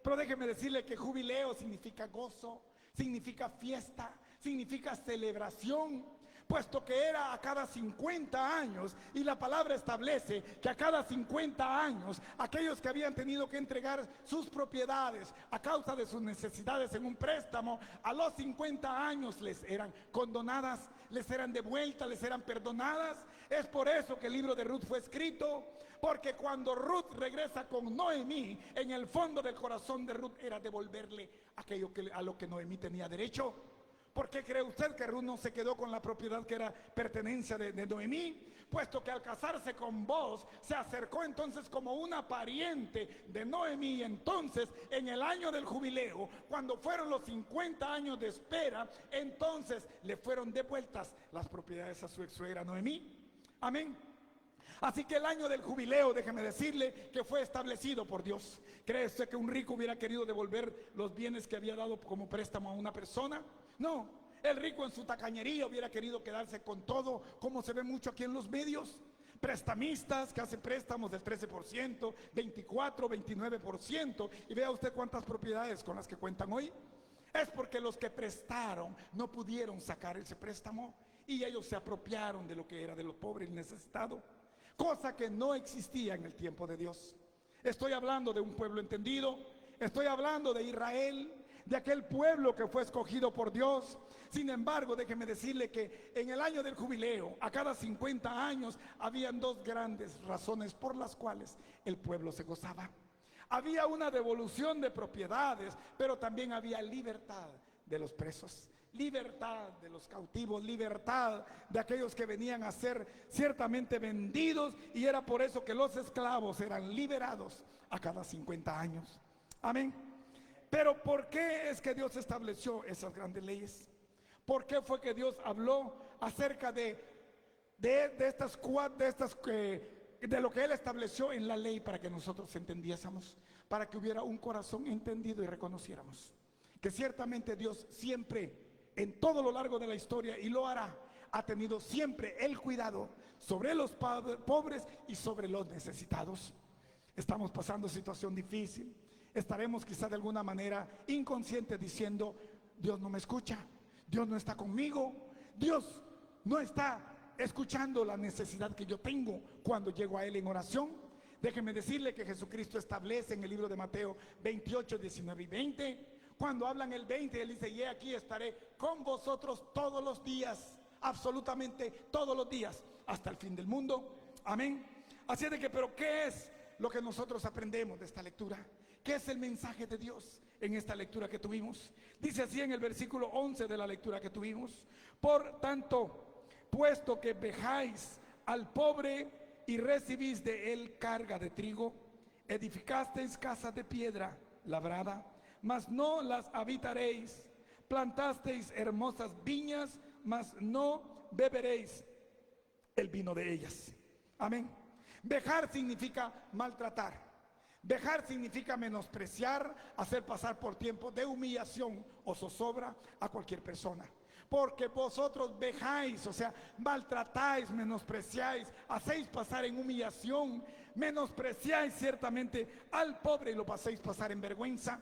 Pero déjeme decirle que jubileo significa gozo, significa fiesta, significa celebración, puesto que era a cada 50 años, y la palabra establece que a cada 50 años aquellos que habían tenido que entregar sus propiedades a causa de sus necesidades en un préstamo, a los 50 años les eran condonadas, les eran devueltas, les eran perdonadas. Es por eso que el libro de Ruth fue escrito, porque cuando Ruth regresa con Noemí, en el fondo del corazón de Ruth era devolverle aquello a lo que Noemí tenía derecho. ¿Por qué cree usted que Ruth no se quedó con la propiedad que era pertenencia de Noemí? Puesto que al casarse con Boaz se acercó entonces como una pariente de Noemí. Entonces en el año del jubileo, cuando fueron los 50 años de espera, entonces le fueron devueltas las propiedades a su ex suegra Noemí. Amén. Así que el año del jubileo, déjeme decirle que fue establecido por Dios. ¿Cree usted que un rico hubiera querido devolver los bienes que había dado como préstamo a una persona? No, el rico en su tacañería hubiera querido quedarse con todo, como se ve mucho aquí en los medios. Prestamistas que hacen préstamos del 13%, 24%, 29%, y vea usted cuántas propiedades con las que cuentan hoy. Es porque los que prestaron no pudieron sacar ese préstamo y ellos se apropiaron de lo que era de lo pobre y necesitado, cosa que no existía en el tiempo de Dios. Estoy hablando de un pueblo entendido, estoy hablando de Israel, de aquel pueblo que fue escogido por Dios. Sin embargo, déjeme decirle que en el año del jubileo, a cada 50 años, habían dos grandes razones por las cuales el pueblo se gozaba. Había una devolución de propiedades, pero también había libertad de los presos, libertad de los cautivos, libertad de aquellos que venían a ser ciertamente vendidos, y era por eso que los esclavos eran liberados a cada 50 años. Amén. Pero ¿por qué es que Dios estableció esas grandes leyes? ¿Por qué fue que Dios habló acerca de lo que Él estableció en la ley para que nosotros entendiésemos, para que hubiera un corazón entendido y reconociéramos que ciertamente Dios siempre, en todo lo largo de la historia, y lo hará, ha tenido siempre el cuidado sobre los pobres y sobre los necesitados? Estamos pasando situación difícil. Estaremos quizá de alguna manera inconscientes diciendo, Dios no me escucha, Dios no está conmigo, Dios no está escuchando la necesidad que yo tengo cuando llego a Él en oración. Déjeme decirle que Jesucristo establece en el libro de Mateo 28, 19 y 20, Cuando hablan el 20, él dice, y aquí estaré con vosotros todos los días, absolutamente todos los días, hasta el fin del mundo. Amén. Así de que, pero ¿qué es lo que nosotros aprendemos de esta lectura? ¿Qué es el mensaje de Dios en esta lectura que tuvimos? Dice así en el versículo 11 de la lectura que tuvimos: por tanto, puesto que vejáis al pobre y recibís de él carga de trigo, edificasteis casas de piedra labrada, mas no las habitaréis, plantasteis hermosas viñas, mas no beberéis el vino de ellas. Amén. Vejar significa maltratar. Vejar significa menospreciar, hacer pasar por tiempo de humillación o zozobra a cualquier persona. Porque vosotros vejáis, o sea, maltratáis, menospreciáis, hacéis pasar en humillación, menospreciáis ciertamente al pobre y lo hacéis pasar en vergüenza.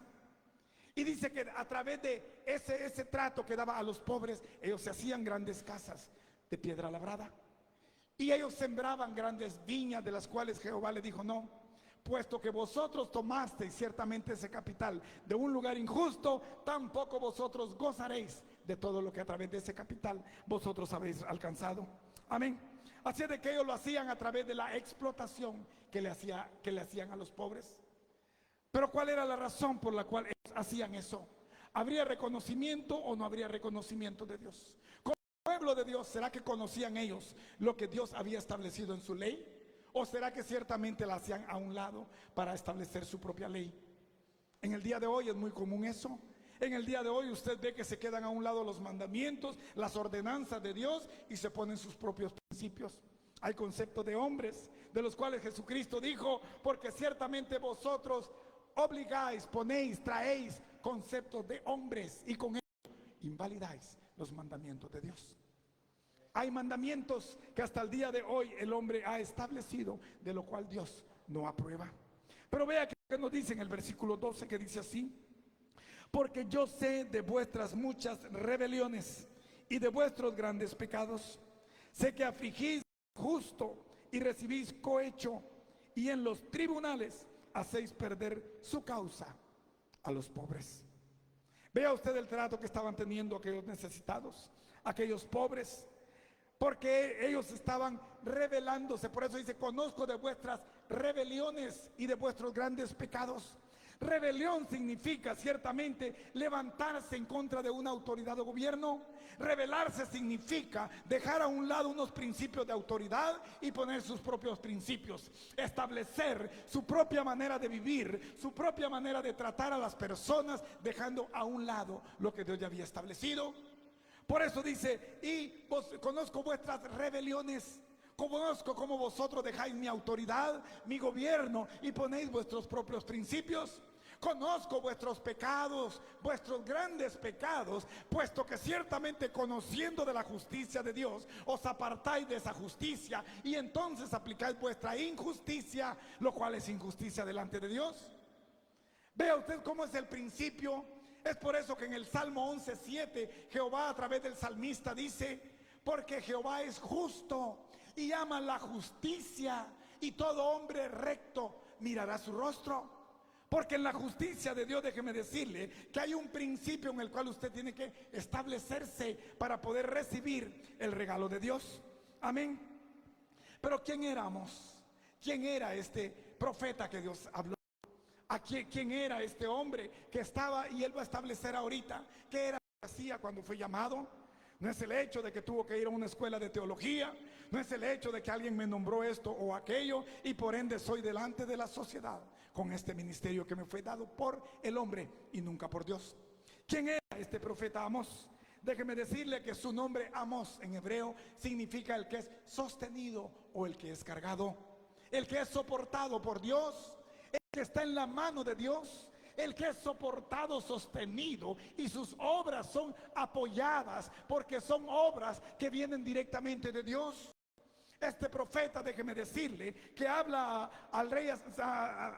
Y dice que a través de ese trato que daba a los pobres, ellos se hacían grandes casas de piedra labrada. Y ellos sembraban grandes viñas, de las cuales Jehová le dijo: no, puesto que vosotros tomasteis ciertamente ese capital de un lugar injusto, tampoco vosotros gozaréis de todo lo que a través de ese capital vosotros habéis alcanzado. Amén. Así de que ellos lo hacían a través de la explotación que le hacían a los pobres. Pero ¿cuál era la razón por la cual ellos hacían eso? ¿Habría reconocimiento o no habría reconocimiento de Dios? Como pueblo de Dios, ¿será que conocían ellos lo que Dios había establecido en su ley? ¿O será que ciertamente la hacían a un lado para establecer su propia ley? En el día de hoy es muy común eso. En el día de hoy usted ve que se quedan a un lado los mandamientos, las ordenanzas de Dios, y se ponen sus propios principios. Hay conceptos de hombres, de los cuales Jesucristo dijo: porque ciertamente vosotros obligáis, ponéis, traéis conceptos de hombres, y con ello invalidáis los mandamientos de Dios. Hay mandamientos que hasta el día de hoy el hombre ha establecido, de lo cual Dios no aprueba. Pero vea que nos dice en el versículo 12, que dice así: porque yo sé de vuestras muchas rebeliones y de vuestros grandes pecados. Sé que afligís justo y recibís cohecho, y en los tribunales hacéis perder su causa a los pobres. Vea usted el trato que estaban teniendo aquellos necesitados, aquellos pobres, porque ellos estaban rebelándose. Por eso dice: conozco de vuestras rebeliones y de vuestros grandes pecados. Rebelión significa ciertamente levantarse en contra de una autoridad de gobierno. Rebelarse significa dejar a un lado unos principios de autoridad y poner sus propios principios, establecer su propia manera de vivir, su propia manera de tratar a las personas, dejando a un lado lo que Dios ya había establecido. Por eso dice: y conozco vuestras rebeliones. Conozco cómo vosotros dejáis mi autoridad, mi gobierno, y ponéis vuestros propios principios. Conozco vuestros pecados, vuestros grandes pecados, puesto que ciertamente, conociendo de la justicia de Dios, os apartáis de esa justicia, y entonces aplicáis vuestra injusticia, lo cual es injusticia delante de Dios. Vea usted cómo es el principio. Es por eso que en el Salmo 11:7 Jehová, a través del salmista, dice: porque Jehová es justo y ama la justicia, y todo hombre recto mirará su rostro. Porque en la justicia de Dios, déjeme decirle que hay un principio en el cual usted tiene que establecerse para poder recibir el regalo de Dios. Amén. Pero ¿quién éramos? ¿Quién era este profeta que Dios habló? ¿Quién era este hombre que estaba, y él va a establecer ahorita qué era lo que hacía cuando fue llamado? No es el hecho de que tuvo que ir a una escuela de teología, no es el hecho de que alguien me nombró esto o aquello y por ende soy delante de la sociedad con este ministerio que me fue dado por el hombre y nunca por Dios. ¿Quién era este profeta Amós? Déjeme decirle que su nombre Amós en hebreo significa el que es sostenido o el que es cargado, el que es soportado por Dios, el que está en la mano de Dios, el que es soportado, sostenido, y sus obras son apoyadas porque son obras que vienen directamente de Dios. Este profeta, déjeme decirle, que habla al rey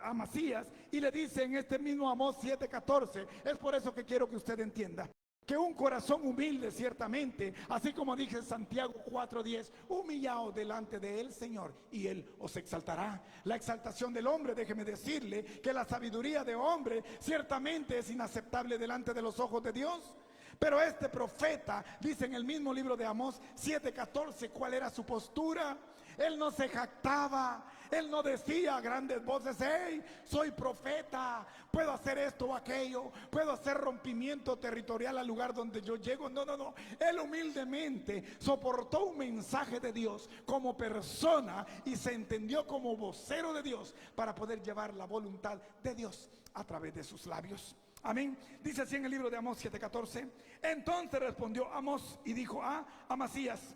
Amasías y le dice en este mismo Amós 7:14, es por eso que quiero que usted entienda. que un corazón humilde, ciertamente, así como dije en Santiago 4:10, humillaos delante de él, Señor, y él os exaltará. La exaltación del hombre, déjeme decirle que la sabiduría de hombre ciertamente es inaceptable delante de los ojos de Dios. Pero este profeta dice en el mismo libro de Amós 7:14 cuál era su postura. Él no se jactaba, él no decía a grandes voces: hey, soy profeta, puedo hacer esto o aquello, puedo hacer rompimiento territorial al lugar donde yo llego. No, no, no. Él humildemente soportó un mensaje de Dios como persona y se entendió como vocero de Dios para poder llevar la voluntad de Dios a través de sus labios. Amén. Dice así en el libro de Amós 7:14. Entonces respondió Amós y dijo a Amasías: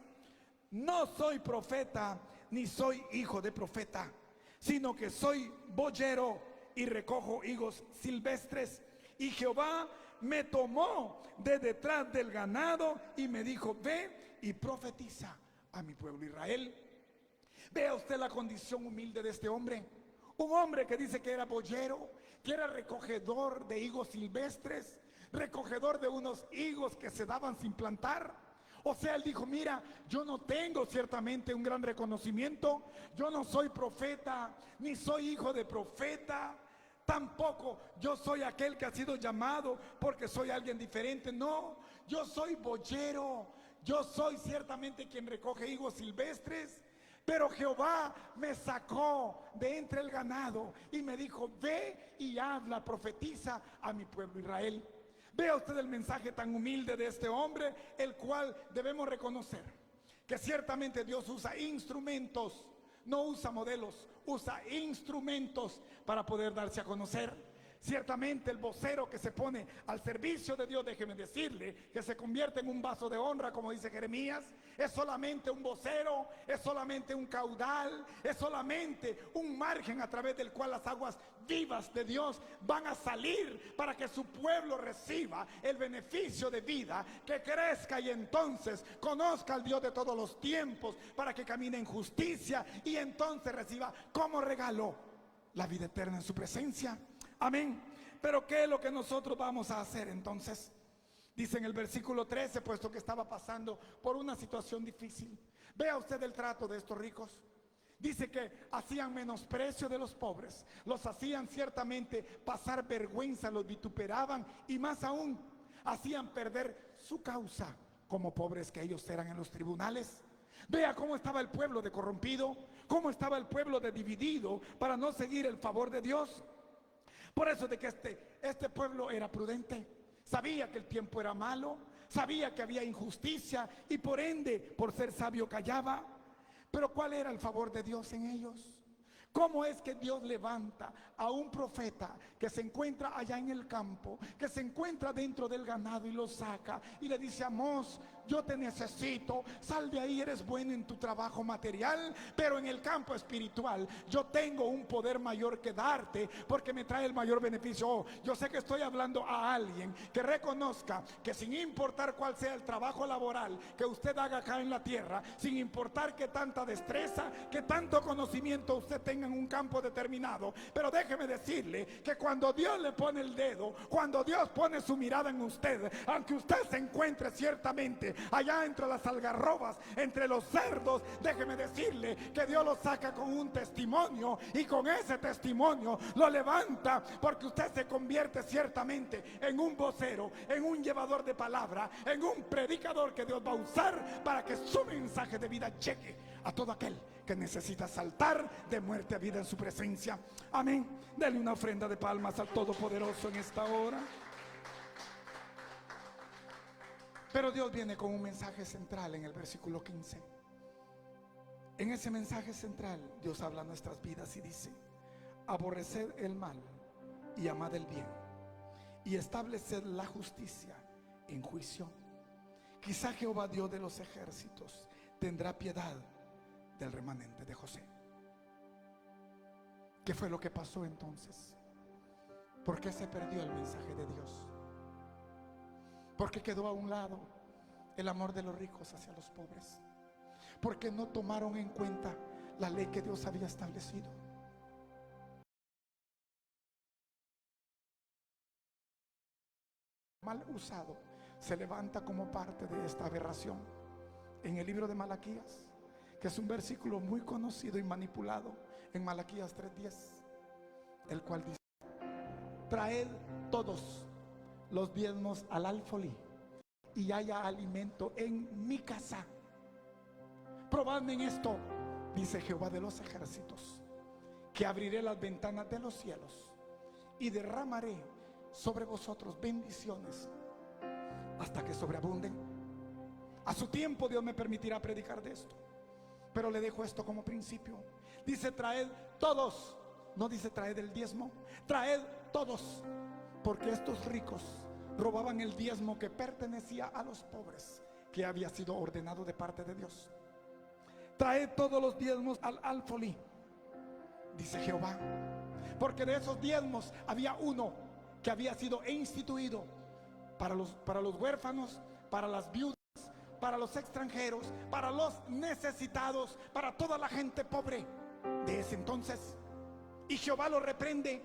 no soy profeta ni soy hijo de profeta, sino que soy boyero y recojo higos silvestres. Y Jehová me tomó de detrás del ganado y me dijo: ve y profetiza a mi pueblo Israel. Vea usted la condición humilde de este hombre. Un hombre que dice que era boyero, que era recogedor de higos silvestres, recogedor de unos higos que se daban sin plantar. O sea, él dijo: mira, yo no tengo ciertamente un gran reconocimiento, yo no soy profeta, ni soy hijo de profeta, tampoco yo soy aquel que ha sido llamado porque soy alguien diferente. No, yo soy boyero, yo soy ciertamente quien recoge higos silvestres. Pero Jehová me sacó de entre el ganado y me dijo: ve y habla, profetiza a mi pueblo Israel. Vea usted el mensaje tan humilde de este hombre, el cual debemos reconocer que ciertamente Dios usa instrumentos, no usa modelos, usa instrumentos para poder darse a conocer. Ciertamente el vocero que se pone al servicio de Dios, déjeme decirle, que se convierte en un vaso de honra, como dice Jeremías, es solamente un vocero, es solamente un caudal, es solamente un margen a través del cual las aguas vivas de Dios van a salir para que su pueblo reciba el beneficio de vida, que crezca y entonces conozca al Dios de todos los tiempos, para que camine en justicia y entonces reciba como regalo la vida eterna en su presencia. Amén. Pero ¿qué es lo que nosotros vamos a hacer entonces? Dice en el versículo 13, puesto que estaba pasando por una situación difícil. Vea usted el trato de estos ricos. Dice que hacían menosprecio de los pobres, los hacían ciertamente pasar vergüenza, los vituperaban y más aún hacían perder su causa como pobres que ellos eran en los tribunales. Vea cómo estaba el pueblo de corrompido, cómo estaba el pueblo de dividido para no seguir el favor de Dios. Por eso de que este pueblo era prudente, sabía que el tiempo era malo, sabía que había injusticia y por ende, por ser sabio, callaba. Pero ¿cuál era el favor de Dios en ellos? ¿Cómo es que Dios levanta a un profeta que se encuentra allá en el campo, que se encuentra dentro del ganado y lo saca y le dice: Amós, yo te necesito, sal de ahí, eres bueno en tu trabajo material, pero en el campo espiritual yo tengo un poder mayor que darte porque me trae el mayor beneficio? Oh, yo sé que estoy hablando a alguien que reconozca que sin importar cuál sea el trabajo laboral que usted haga acá en la tierra, sin importar que tanta destreza, que tanto conocimiento usted tenga en un campo determinado, pero déjeme decirle que cuando Dios le pone el dedo, cuando Dios pone su mirada en usted, aunque usted se encuentre ciertamente allá entre las algarrobas, entre los cerdos, déjeme decirle que Dios lo saca con un testimonio y con ese testimonio lo levanta, porque usted se convierte ciertamente en un vocero, en un llevador de palabra, en un predicador que Dios va a usar para que su mensaje de vida llegue a todo aquel que necesita saltar de muerte a vida en su presencia. Amén. Dele una ofrenda de palmas al Todopoderoso en esta hora. Pero Dios viene con un mensaje central en el versículo 15. En ese mensaje central Dios habla a nuestras vidas y dice: aborreced el mal y amad el bien, y estableced la justicia en juicio. Quizá Jehová, Dios de los ejércitos, tendrá piedad del remanente de José. ¿Qué fue lo que pasó entonces? ¿Por qué se perdió el mensaje de Dios? ¿Por qué quedó a un lado el amor de los ricos hacia los pobres? Porque no tomaron en cuenta la ley que Dios había establecido. Mal usado se levanta como parte de esta aberración en el libro de Malaquías, que es un versículo muy conocido y manipulado en Malaquías 3:10, el cual dice: traed todos los diezmos al alfolí y haya alimento en mi casa. Probadme en esto, dice Jehová de los ejércitos, que abriré las ventanas de los cielos y derramaré sobre vosotros bendiciones hasta que sobreabunden. A su tiempo Dios me permitirá predicar de esto, pero le dejo esto como principio. Dice traed todos, no dice traed el diezmo, traed todos, porque estos ricos robaban el diezmo que pertenecía a los pobres, que había sido ordenado de parte de Dios. Traed todos los diezmos al alfolí, dice Jehová, porque de esos diezmos había uno que había sido instituido para los huérfanos, para las viudas, para los extranjeros, para los necesitados, para toda la gente pobre de ese entonces. Y Jehová lo reprende.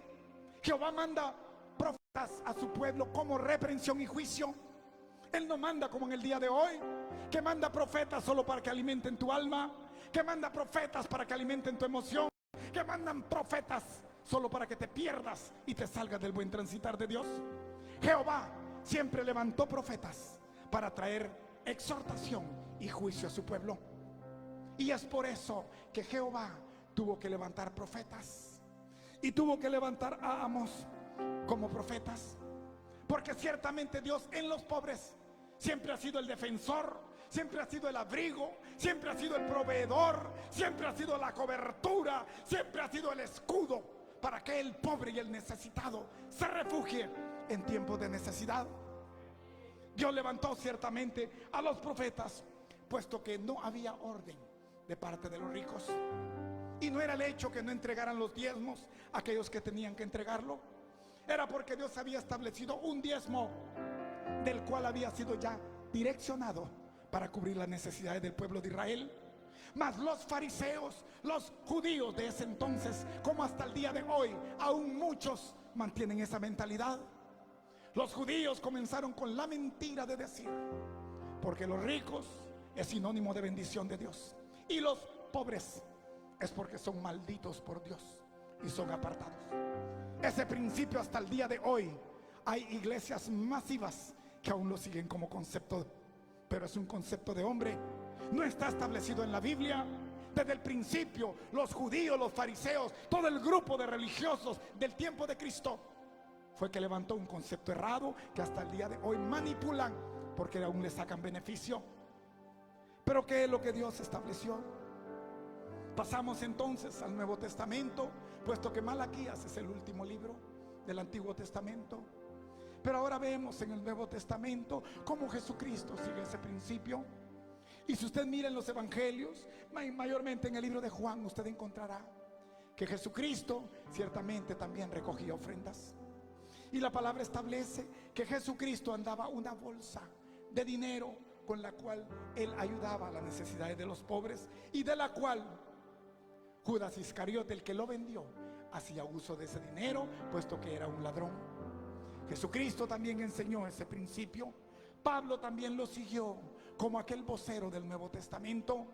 Jehová manda profetas a su pueblo como reprensión y juicio. Él no manda como en el día de hoy, que manda profetas solo para que alimenten tu alma, que manda profetas para que alimenten tu emoción, que mandan profetas solo para que te pierdas y te salgas del buen transitar de Dios. Jehová siempre levantó profetas para traer exhortación y juicio a su pueblo. Y es por eso que Jehová tuvo que levantar profetas y tuvo que levantar a Amós como profetas, porque ciertamente Dios en los pobres siempre ha sido el defensor, siempre ha sido el abrigo, siempre ha sido el proveedor, siempre ha sido la cobertura, siempre ha sido el escudo para que el pobre y el necesitado se refugie en tiempos de necesidad. Dios levantó ciertamente a los profetas, puesto que no había orden de parte de los ricos. Y no era el hecho que no entregaran los diezmos a aquellos que tenían que entregarlo. Era porque Dios había establecido un diezmo del cual había sido ya direccionado para cubrir las necesidades del pueblo de Israel. Mas los fariseos, los judíos de ese entonces, como hasta el día de hoy, aún muchos mantienen esa mentalidad. Los judíos comenzaron con la mentira de decir, porque los ricos es sinónimo de bendición de Dios, y los pobres es porque son malditos por Dios y son apartados. Ese principio hasta el día de hoy hay iglesias masivas que aún lo siguen como concepto, pero es un concepto de hombre. No está establecido en la Biblia. Desde el principio, los judíos, los fariseos, todo el grupo de religiosos del tiempo de Cristo fue que levantó un concepto errado que hasta el día de hoy manipulan porque aún le sacan beneficio. Pero ¿qué es lo que Dios estableció? Pasamos entonces al Nuevo Testamento, puesto que Malaquías es el último libro del Antiguo Testamento. Pero ahora vemos en el Nuevo Testamento cómo Jesucristo sigue ese principio. Y si usted mira en los evangelios, mayormente en el libro de Juan, usted encontrará que Jesucristo ciertamente también recogía ofrendas. Y la palabra establece que Jesucristo andaba una bolsa de dinero con la cual Él ayudaba a las necesidades de los pobres, y de la cual Judas Iscariote, el que lo vendió, hacía uso de ese dinero, puesto que era un ladrón. Jesucristo también enseñó ese principio. Pablo también lo siguió como aquel vocero del Nuevo Testamento.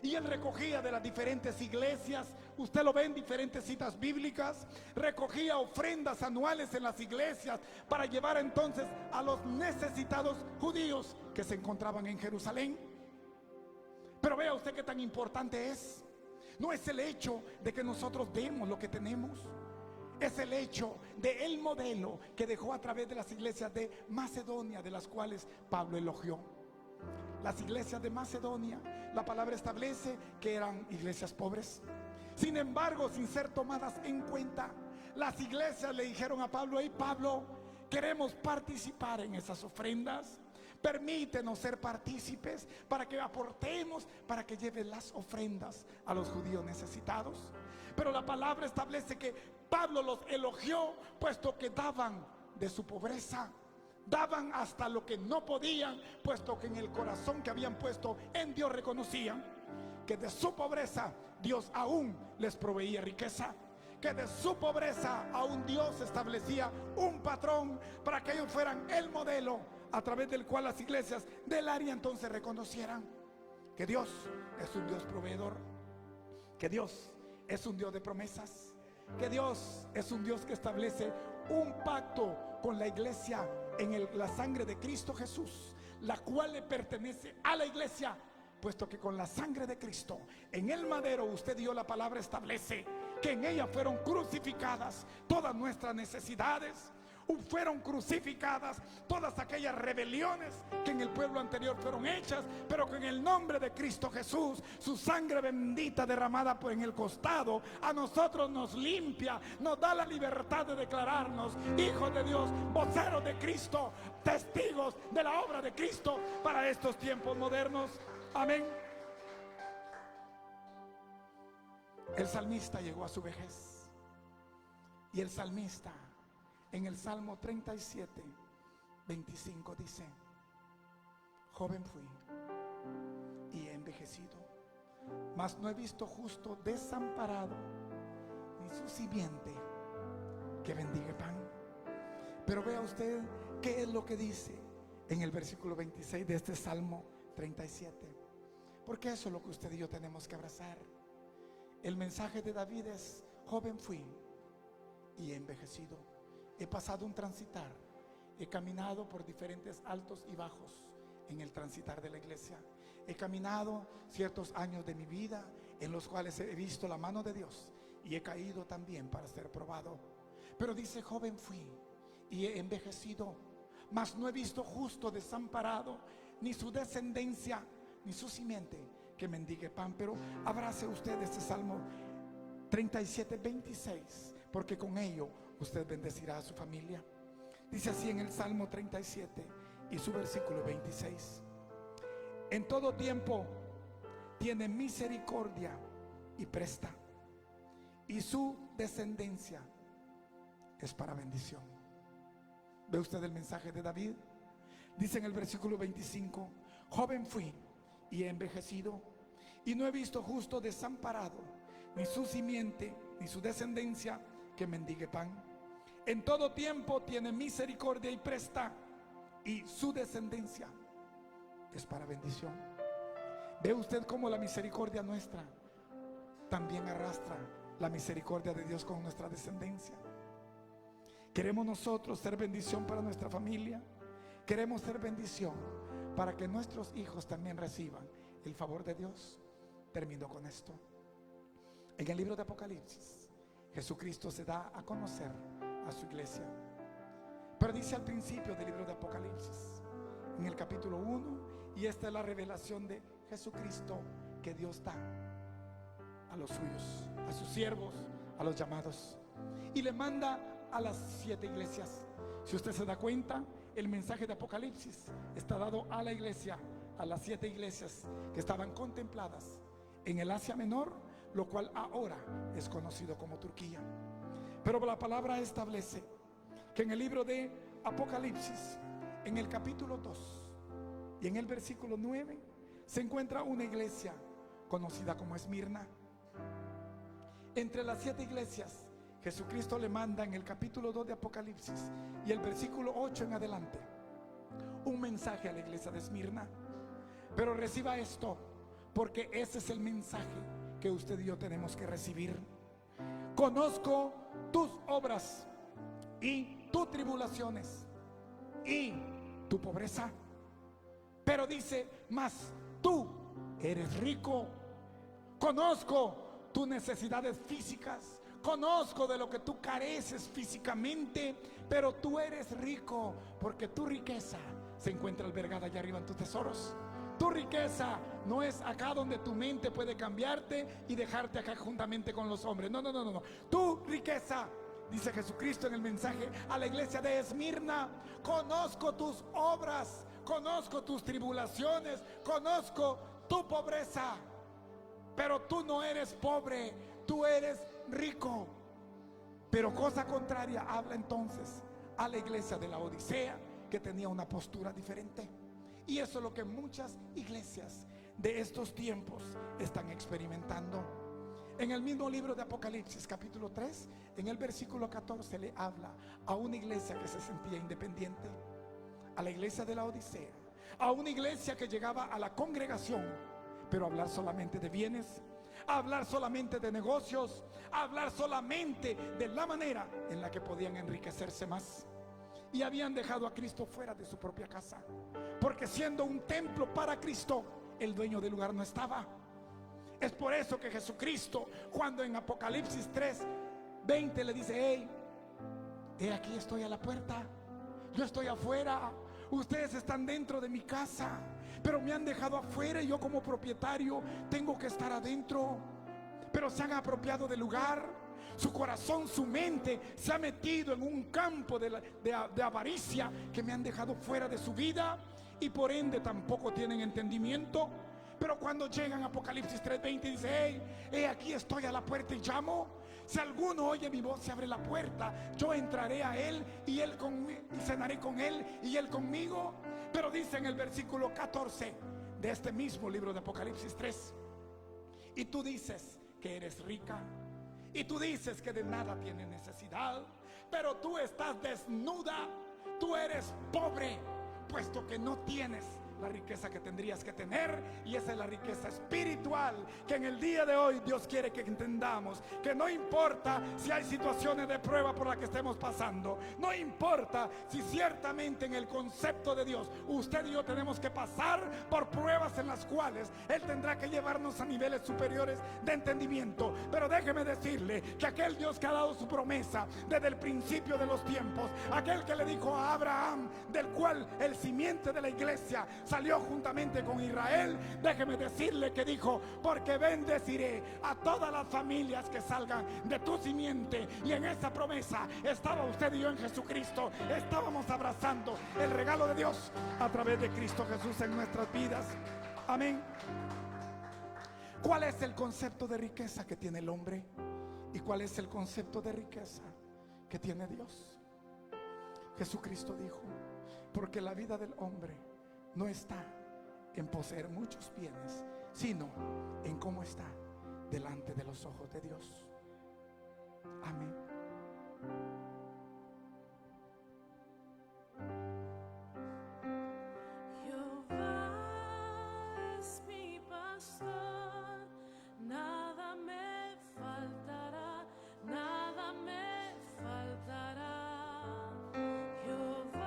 Y él recogía de las diferentes iglesias, usted lo ve en diferentes citas bíblicas, recogía ofrendas anuales en las iglesias para llevar entonces a los necesitados judíos que se encontraban en Jerusalén. Pero vea usted qué tan importante es. No es el hecho de que nosotros vemos lo que tenemos, es el hecho del modelo que dejó a través de las iglesias de Macedonia, de las cuales Pablo elogió. Las iglesias de Macedonia, la palabra establece que eran iglesias pobres. Sin embargo, sin ser tomadas en cuenta, las iglesias le dijeron a Pablo: hey Pablo, queremos participar en esas ofrendas, permítenos ser partícipes para que aportemos, para que lleve las ofrendas a los judíos necesitados. Pero la palabra establece que Pablo los elogió, puesto que daban de su pobreza, daban hasta lo que no podían, puesto que en el corazón que habían puesto en Dios reconocían que de su pobreza Dios aún les proveía riqueza, que de su pobreza aún Dios establecía un patrón para que ellos fueran el modelo a través del cual las iglesias del área entonces reconocieran que Dios es un Dios proveedor, que Dios es un Dios de promesas, que Dios es un Dios que establece un pacto con la iglesia en la sangre de Cristo Jesús, la cual le pertenece a la iglesia, puesto que con la sangre de Cristo en el madero, usted dio la palabra, establece que en ella fueron crucificadas todas nuestras necesidades, fueron crucificadas todas aquellas rebeliones que en el pueblo anterior fueron hechas, pero que en el nombre de Cristo Jesús, su sangre bendita derramada en el costado, a nosotros nos limpia, nos da la libertad de declararnos hijos de Dios, voceros de Cristo, testigos de la obra de Cristo para estos tiempos modernos. Amén. El salmista llegó a su vejez, y el salmista en el Salmo 37, 25 dice: joven fui y he envejecido, mas no he visto justo desamparado, ni su simiente que bendiga pan. Pero vea usted qué es lo que dice en el versículo 26 de este Salmo 37, porque eso es lo que usted y yo tenemos que abrazar. El mensaje de David es: joven fui y he envejecido. He pasado un transitar, he caminado por diferentes altos y bajos en el transitar de la iglesia. He caminado ciertos años de mi vida en los cuales he visto la mano de Dios, y he caído también para ser probado. Pero dice: joven fui y he envejecido, mas no he visto justo desamparado, ni su descendencia, ni su simiente que mendigue pan. Pero abrace usted este Salmo 37, 26, porque con ello usted bendecirá a su familia. Dice así en el Salmo 37 y su versículo 26: en todo tiempo tiene misericordia y presta, y su descendencia es para bendición. ¿Ve usted el mensaje de David? Dice en el versículo 25: joven fui y he envejecido, y no he visto justo desamparado, ni su simiente, ni su descendencia que mendigue pan. En todo tiempo tiene misericordia y presta, y su descendencia es para bendición. ¿Ve usted cómo la misericordia nuestra también arrastra la misericordia de Dios con nuestra descendencia? ¿Queremos nosotros ser bendición para nuestra familia? ¿Queremos ser bendición para que nuestros hijos también reciban el favor de Dios? Termino con esto. En el libro de Apocalipsis, Jesucristo se da a conocer a su iglesia, pero dice al principio del libro de Apocalipsis, en el capítulo 1, y esta es la revelación de Jesucristo que Dios da a los suyos, a sus siervos, a los llamados, y le manda a las 7 iglesias. Si usted se da cuenta, el mensaje de Apocalipsis está dado a la iglesia, a las 7 iglesias que estaban contempladas en el Asia Menor, lo cual ahora es conocido como Turquía. Pero la palabra establece que en el libro de Apocalipsis, en el capítulo 2 y en el versículo 9, se encuentra una iglesia conocida como Esmirna. Entre las 7 iglesias, Jesucristo le manda en el capítulo 2 de Apocalipsis y el versículo 8 en adelante un mensaje a la iglesia de Esmirna. Pero reciba esto, porque ese es el mensaje que usted y yo tenemos que recibir. Conozco tus obras y tus tribulaciones y tu pobreza, pero dice: mas tú eres rico. Conozco tus necesidades físicas, conozco de lo que tú careces físicamente, pero tú eres rico, porque tu riqueza se encuentra albergada allá arriba en tus tesoros. Tu riqueza no es acá donde tu mente puede cambiarte y dejarte acá juntamente con los hombres. No. Tu riqueza, dice Jesucristo en el mensaje a la iglesia de Esmirna: conozco tus obras, conozco tus tribulaciones, conozco tu pobreza, pero tú no eres pobre, tú eres rico. Pero cosa contraria habla entonces a la iglesia de la Odisea, que tenía una postura diferente. Y eso es lo que muchas iglesias de estos tiempos están experimentando. En el mismo libro de Apocalipsis, capítulo 3, en el versículo 14, le habla a una iglesia que se sentía independiente, a la iglesia de la Odisea, a una iglesia que llegaba a la congregación, pero a hablar solamente de bienes, a hablar solamente de negocios, a hablar solamente de la manera en la que podían enriquecerse más. Y habían dejado a Cristo fuera de su propia casa, porque siendo un templo para Cristo, el dueño del lugar no estaba. Es por eso que Jesucristo, cuando en Apocalipsis 3:20 le dice: hey, he aquí estoy a la puerta, yo estoy afuera, ustedes están dentro de mi casa, pero me han dejado afuera y yo como propietario tengo que estar adentro. Pero se han apropiado del lugar, su corazón, su mente se ha metido en un campo de avaricia que me han dejado fuera de su vida, y por ende tampoco tienen entendimiento. Pero cuando llegan a Apocalipsis 3:20 dice: hey, he aquí estoy a la puerta y llamo. Si alguno oye mi voz, se abre la puerta, yo entraré a él y él conmigo, y cenaré con él y él conmigo. Pero dice en el versículo 14 de este mismo libro de Apocalipsis 3: y tú dices que eres rica, y tú dices que de nada tienes necesidad, pero tú estás desnuda, tú eres pobre, puesto que no tienes la riqueza que tendrías que tener, y esa es la riqueza espiritual que en el día de hoy Dios quiere que entendamos, que no importa si hay situaciones de prueba por las que estemos pasando, no importa si ciertamente en el concepto de Dios usted y yo tenemos que pasar por pruebas en las cuales Él tendrá que llevarnos a niveles superiores de entendimiento, pero déjeme decirle que aquel Dios que ha dado su promesa desde el principio de los tiempos, aquel que le dijo a Abraham, del cual el simiente de la iglesia salió juntamente con Israel, déjeme decirle que dijo: porque bendeciré a todas las familias que salgan de tu simiente. Y en esa promesa estaba usted y yo en Jesucristo, estábamos abrazando el regalo de Dios a través de Cristo Jesús en nuestras vidas. Amén. ¿Cuál es el concepto de riqueza que tiene el hombre? ¿Y cuál es el concepto de riqueza que tiene Dios? Jesucristo dijo: porque la vida del hombre no está en poseer muchos bienes, sino en cómo está delante de los ojos de Dios. Amén. Jehová es mi pastor, nada me faltará, nada me faltará. Jehová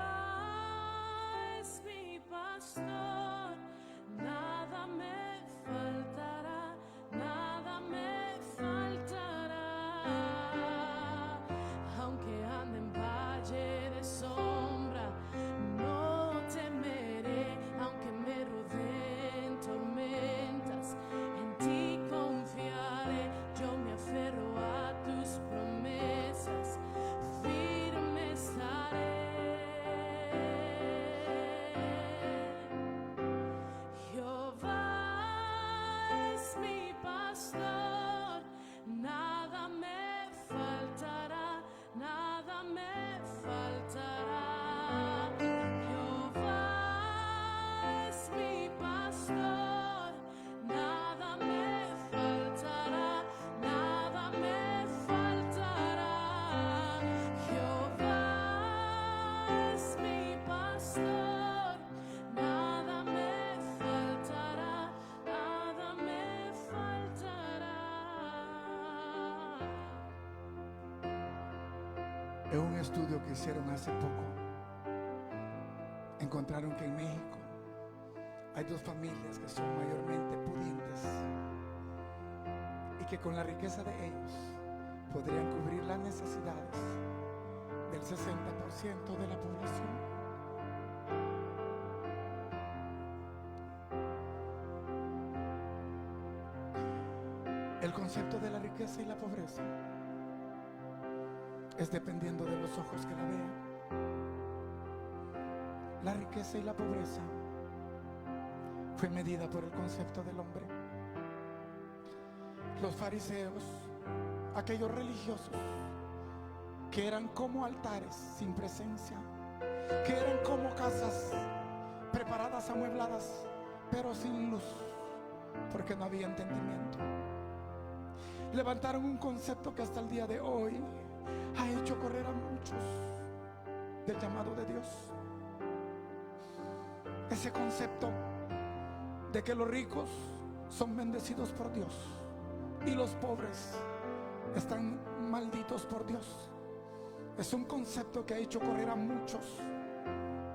es mi pastor, nada me faltará, nada me faltará. Aunque ande en valle de sombra, no temeré, aunque me rodeen tormentas, en ti confiaré, yo me aferro a tus promesas, firme estaré. Jehová es mi pastor, nada me faltará, nada me faltará. Jehová es mi pastor, nada me faltará, nada me faltará. Jehová es mi pastor, nada me faltará, nada me faltará. En un estudio que hicieron hace poco, encontraron que en México hay 2 familias que son mayormente pudientes y que con la riqueza de ellos podrían cubrir las necesidades del 60% de la población. El concepto de la riqueza y la pobreza es dependiendo de los ojos que la vean. La riqueza y la pobreza fue medida por el concepto del hombre. Los fariseos, aquellos religiosos que eran como altares sin presencia, que eran como casas preparadas, amuebladas, pero sin luz, porque no había entendimiento, levantaron un concepto que hasta el día de hoy ha hecho correr a muchos del llamado de Dios. ese concepto de que los ricos son bendecidos por Dios y los pobres están malditos por Dios, es un concepto que ha hecho correr a muchos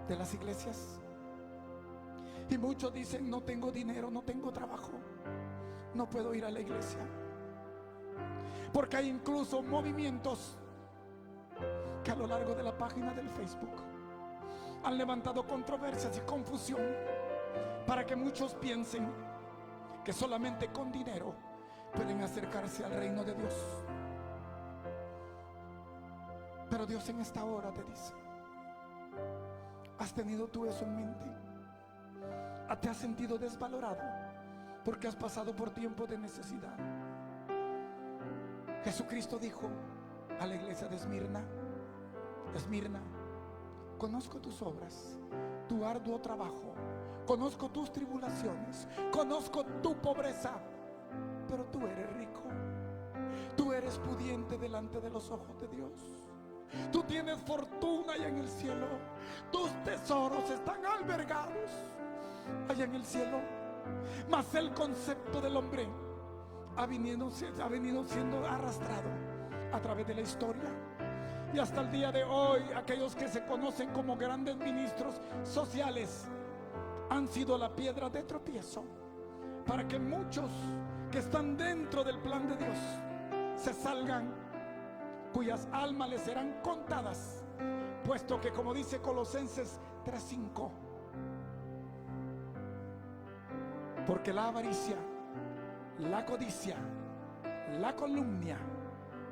de las iglesias. Y muchos dicen: no tengo dinero, no tengo trabajo, no puedo ir a la iglesia. Porque hay incluso movimientos que a lo largo de la página del Facebook han levantado controversias y confusión para que muchos piensen que solamente con dinero pueden acercarse al reino de Dios. Pero Dios en esta hora te dice: ¿has tenido tú eso en mente? ¿Te has sentido desvalorado porque has pasado por tiempos de necesidad? Jesucristo dijo a la iglesia de Esmirna: Esmirna, conozco tus obras, tu arduo trabajo, conozco tus tribulaciones, conozco tu pobreza, pero tú eres rico, tú eres pudiente delante de los ojos de Dios, tú tienes fortuna allá en el cielo, tus tesoros están albergados allá en el cielo. Mas el concepto del hombre ha venido siendo arrastrado a través de la historia, y hasta el día de hoy aquellos que se conocen como grandes ministros sociales han sido la piedra de tropiezo para que muchos que están dentro del plan de Dios se salgan, cuyas almas les serán contadas, puesto que, como dice Colosenses 3:5, porque la avaricia, la codicia, la calumnia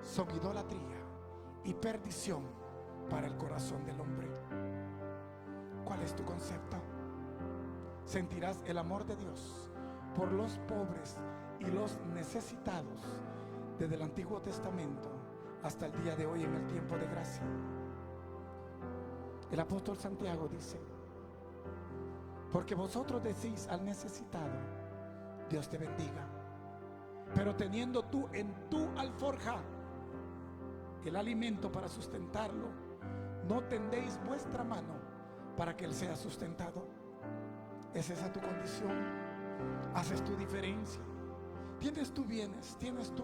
son idolatría y perdición para el corazón del hombre. ¿Cuál es tu concepto? Sentirás el amor de Dios por los pobres y los necesitados desde el Antiguo Testamento hasta el día de hoy en el tiempo de gracia. El apóstol Santiago dice: porque vosotros decís al necesitado: Dios te bendiga, pero teniendo tú en tu alforja el alimento para sustentarlo, no tendéis vuestra mano para que él sea sustentado. ¿Es esa tu condición? ¿Haces tu diferencia? ¿Tienes tú bienes? ¿Tienes tú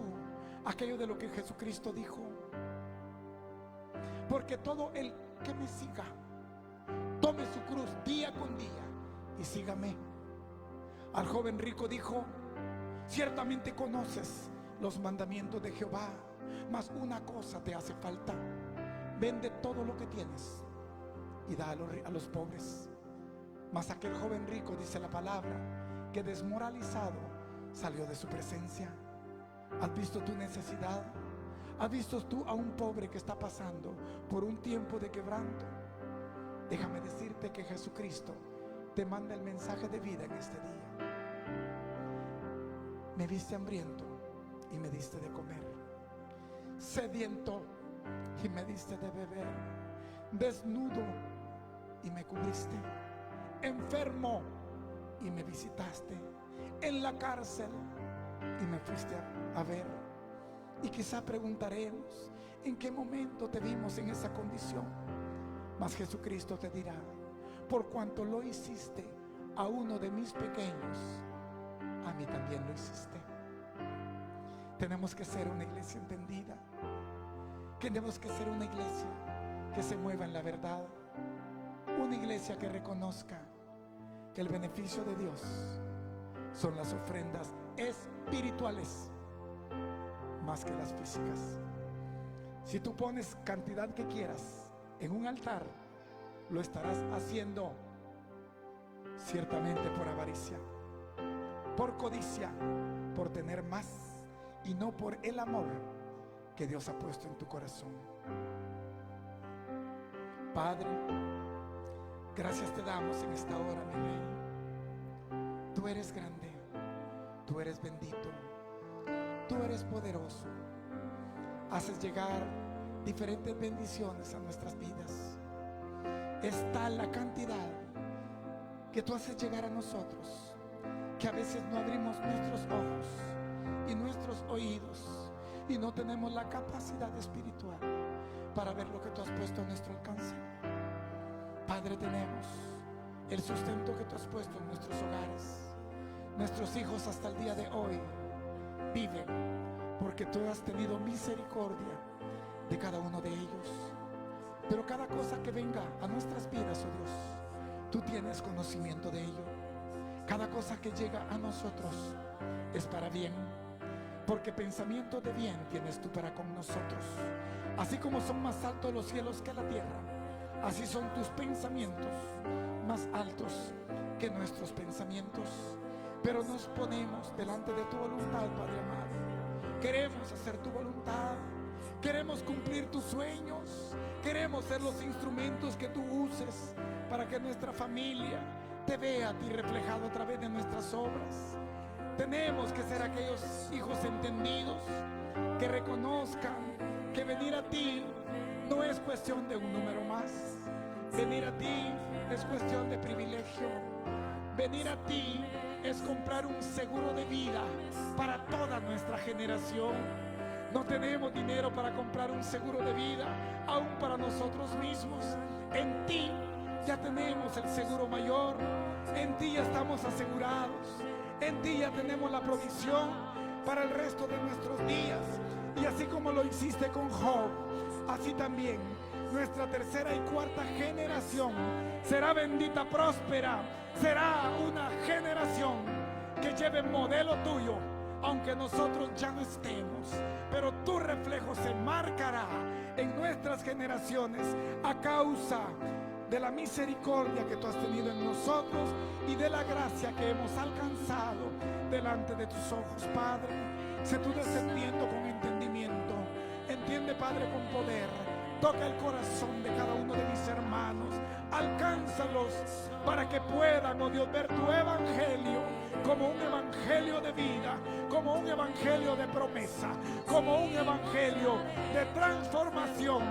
aquello de lo que Jesucristo dijo? Porque todo el que me siga, tome su cruz día con día y sígame. Al joven rico dijo: ciertamente conoces los mandamientos de Jehová, mas una cosa te hace falta: vende todo lo que tienes y da a los pobres. Mas aquel joven rico, dice la palabra, que desmoralizado salió de su presencia. ¿Has visto tu necesidad? ¿Has visto tú a un pobre que está pasando por un tiempo de quebranto? Déjame decirte que Jesucristo te manda el mensaje de vida en este día. Me viste hambriento y me diste de comer, sediento y me diste de beber, desnudo y me cubriste, enfermo y me visitaste, en la cárcel y me fuiste a ver. Y quizá preguntaremos: ¿en qué momento te vimos en esa condición? Mas Jesucristo te dirá: por cuanto lo hiciste a uno de mis pequeños, a mí también lo hiciste. Tenemos que ser una iglesia entendida. Tenemos que ser una iglesia que se mueva en la verdad. Una iglesia que reconozca que el beneficio de Dios son las ofrendas espirituales más que las físicas. Si tú pones cantidad que quieras en un altar, lo estarás haciendo ciertamente por avaricia, por codicia, por tener más, y no por el amor que Dios ha puesto en tu corazón. Padre, gracias te damos en esta hora, mi Rey. Tú eres grande, tú eres bendito, tú eres poderoso. Haces llegar diferentes bendiciones a nuestras vidas. Es tal la cantidad que tú haces llegar a nosotros, que a veces no abrimos nuestros ojos y nuestros oídos y no tenemos la capacidad espiritual para ver lo que tú has puesto a nuestro alcance. Padre, tenemos el sustento que tú has puesto en nuestros hogares. Nuestros hijos hasta el día de hoy viven porque tú has tenido misericordia de cada uno de ellos. Pero cada cosa que venga a nuestras vidas, oh Dios, tú tienes conocimiento de ello. Cada cosa que llega a nosotros es para bien, porque pensamiento de bien tienes tú para con nosotros. Así como son más altos los cielos que la tierra, así son tus pensamientos más altos que nuestros pensamientos. Pero nos ponemos delante de tu voluntad, Padre amado. Queremos hacer tu voluntad, queremos cumplir tus sueños, queremos ser los instrumentos que tú uses para que nuestra familia te vea a ti reflejado a través de nuestras obras. Tenemos que ser aquellos hijos entendidos que reconozcan que venir a ti no es cuestión de un número más. Venir a ti es cuestión de privilegio. Venir a ti es comprar un seguro de vida para toda nuestra generación. No tenemos dinero para comprar un seguro de vida, aún para nosotros mismos. En ti ya tenemos el seguro mayor. En ti ya estamos asegurados. En ti ya tenemos la provisión para el resto de nuestros días. Y así como lo hiciste con Job, así también nuestra tercera y cuarta generación será bendita, próspera. Será una generación que lleve modelo tuyo, aunque nosotros ya no estemos. Pero tu reflejo se marcará en nuestras generaciones a causa de la misericordia que tú has tenido en nosotros y de la gracia que hemos alcanzado delante de tus ojos, Padre. Sé tú descendiendo con entendimiento. Entiende, Padre, con poder. Toca el corazón de cada uno de mis hermanos. Alcánzalos para que puedan, oh Dios, ver tu evangelio como un evangelio de vida, como un evangelio de promesa, como un evangelio de transformación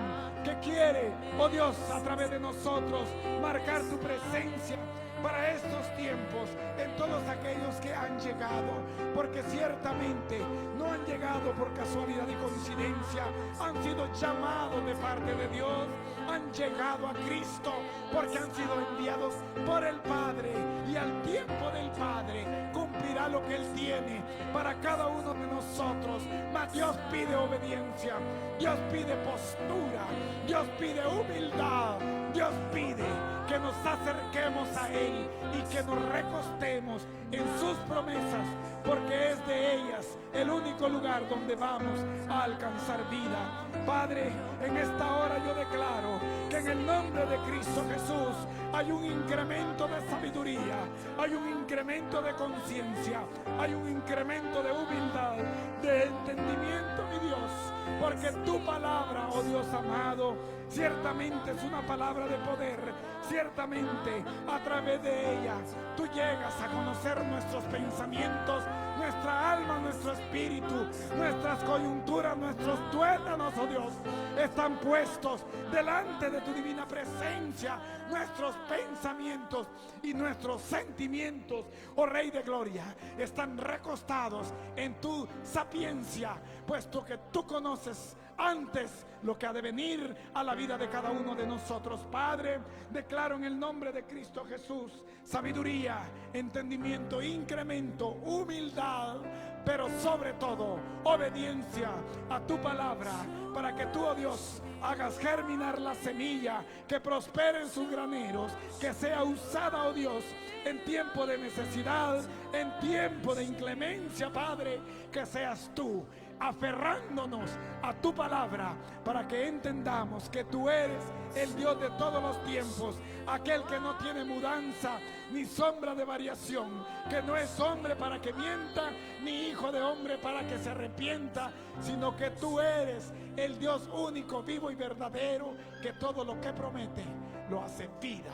que quiere, oh Dios, a través de nosotros marcar tu presencia para estos tiempos en todos aquellos que han llegado, porque ciertamente no han llegado por casualidad y coincidencia, han sido llamados de parte de Dios, han llegado a Cristo porque han sido enviados por el Padre, y al tiempo del Padre cumplirá lo que Él tiene para cada uno de nosotros. Mas Dios pide obediencia, Dios pide postura, Dios pide humildad, Dios pide que nos acerquemos a Él y que nos recostemos en sus promesas, porque es de ellas el único lugar donde vamos a alcanzar vida. Padre, en esta hora yo declaro que en el nombre de Cristo Jesús hay un incremento de sabiduría, hay un incremento de conciencia, hay un incremento de humildad, de entendimiento, mi Dios, porque tu palabra, oh Dios amado, ciertamente es una palabra de poder. Ciertamente a través de ella tú llegas a conocer nuestros pensamientos, nuestra alma, nuestro espíritu, nuestras coyunturas, nuestros tuétanos, oh Dios, están puestos delante de tu divina presencia. Nuestros pensamientos y nuestros sentimientos, oh Rey de Gloria, están recostados en tu sapiencia, puesto que tú conoces antes lo que ha de venir a la vida de cada uno de nosotros. Padre, declaro en el nombre de Cristo Jesús sabiduría, entendimiento, incremento, humildad, pero sobre todo obediencia a tu palabra, para que tú, oh Dios, hagas germinar la semilla, que prospere en sus graneros, que sea usada, oh Dios, en tiempo de necesidad, en tiempo de inclemencia, Padre, que seas tú aferrándonos a tu palabra, para que entendamos que tú eres el Dios de todos los tiempos, aquel que no tiene mudanza ni sombra de variación, que no es hombre para que mienta, ni hijo de hombre para que se arrepienta, sino que tú eres el Dios único, vivo y verdadero, que todo lo que promete lo hace vida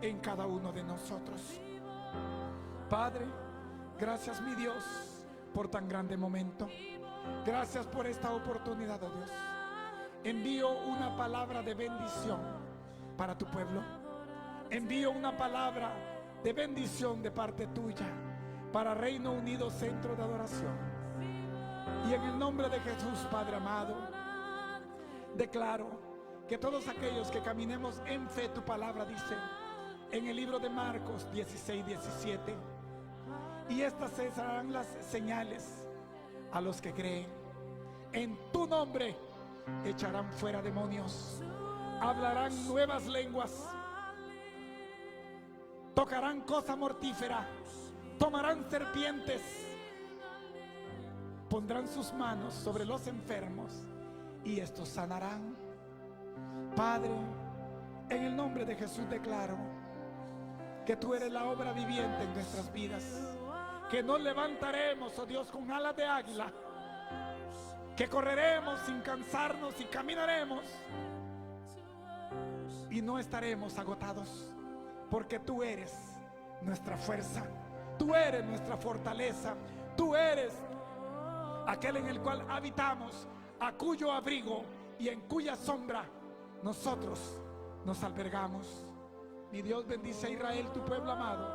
en cada uno de nosotros. Padre, gracias, mi Dios, por tan grande momento. Gracias por esta oportunidad, oh Dios. Envío una palabra de bendición para tu pueblo. Envío una palabra de bendición de parte tuya para Reino Unido Centro de Adoración. Y en el nombre de Jesús, Padre amado, declaro que todos aquellos que caminemos en fe, tu palabra dice, en el libro de Marcos 16, 17. Y estas serán las señales a los que creen. En tu nombre echarán fuera demonios, hablarán nuevas lenguas, tocarán cosa mortífera, tomarán serpientes, pondrán sus manos sobre los enfermos y estos sanarán. Padre, en el nombre de Jesús declaro que tú eres la obra viviente en nuestras vidas, que nos levantaremos, oh Dios, con alas de águila, que correremos sin cansarnos y caminaremos y no estaremos agotados, porque tú eres nuestra fuerza, tú eres nuestra fortaleza, tú eres aquel en el cual habitamos, a cuyo abrigo y en cuya sombra nosotros nos albergamos. Mi Dios, bendice a Israel, tu pueblo amado.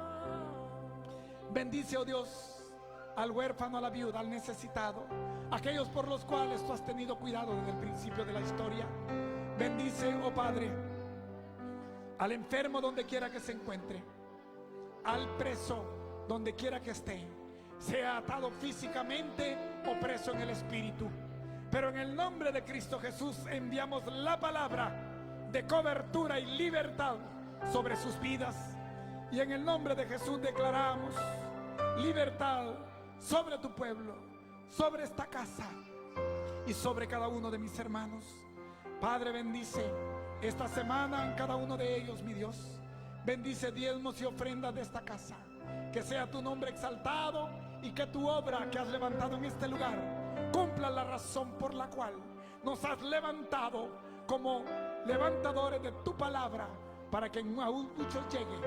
Bendice, oh Dios, al huérfano, a la viuda, al necesitado, aquellos por los cuales tú has tenido cuidado desde el principio de la historia. Bendice, oh Padre, al enfermo donde quiera que se encuentre, al preso donde quiera que esté, sea atado físicamente o preso en el espíritu. Pero en el nombre de Cristo Jesús enviamos la palabra de cobertura y libertad sobre sus vidas. Y en el nombre de Jesús declaramos libertad sobre tu pueblo, sobre esta casa y sobre cada uno de mis hermanos. Padre, bendice esta semana en cada uno de ellos, mi Dios. Bendice diezmos y ofrendas de esta casa. Que sea tu nombre exaltado y que tu obra que has levantado en este lugar cumpla la razón por la cual nos has levantado como levantadores de tu palabra, para que en aún muchos llegue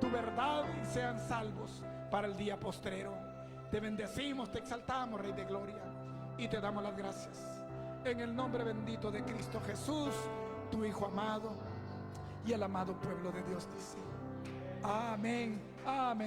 tu verdad y sean salvos para el día postrero. Te bendecimos, te exaltamos, Rey de Gloria, y te damos las gracias en el nombre bendito de Cristo Jesús, tu Hijo amado, y el amado pueblo de Dios dice amén, amén.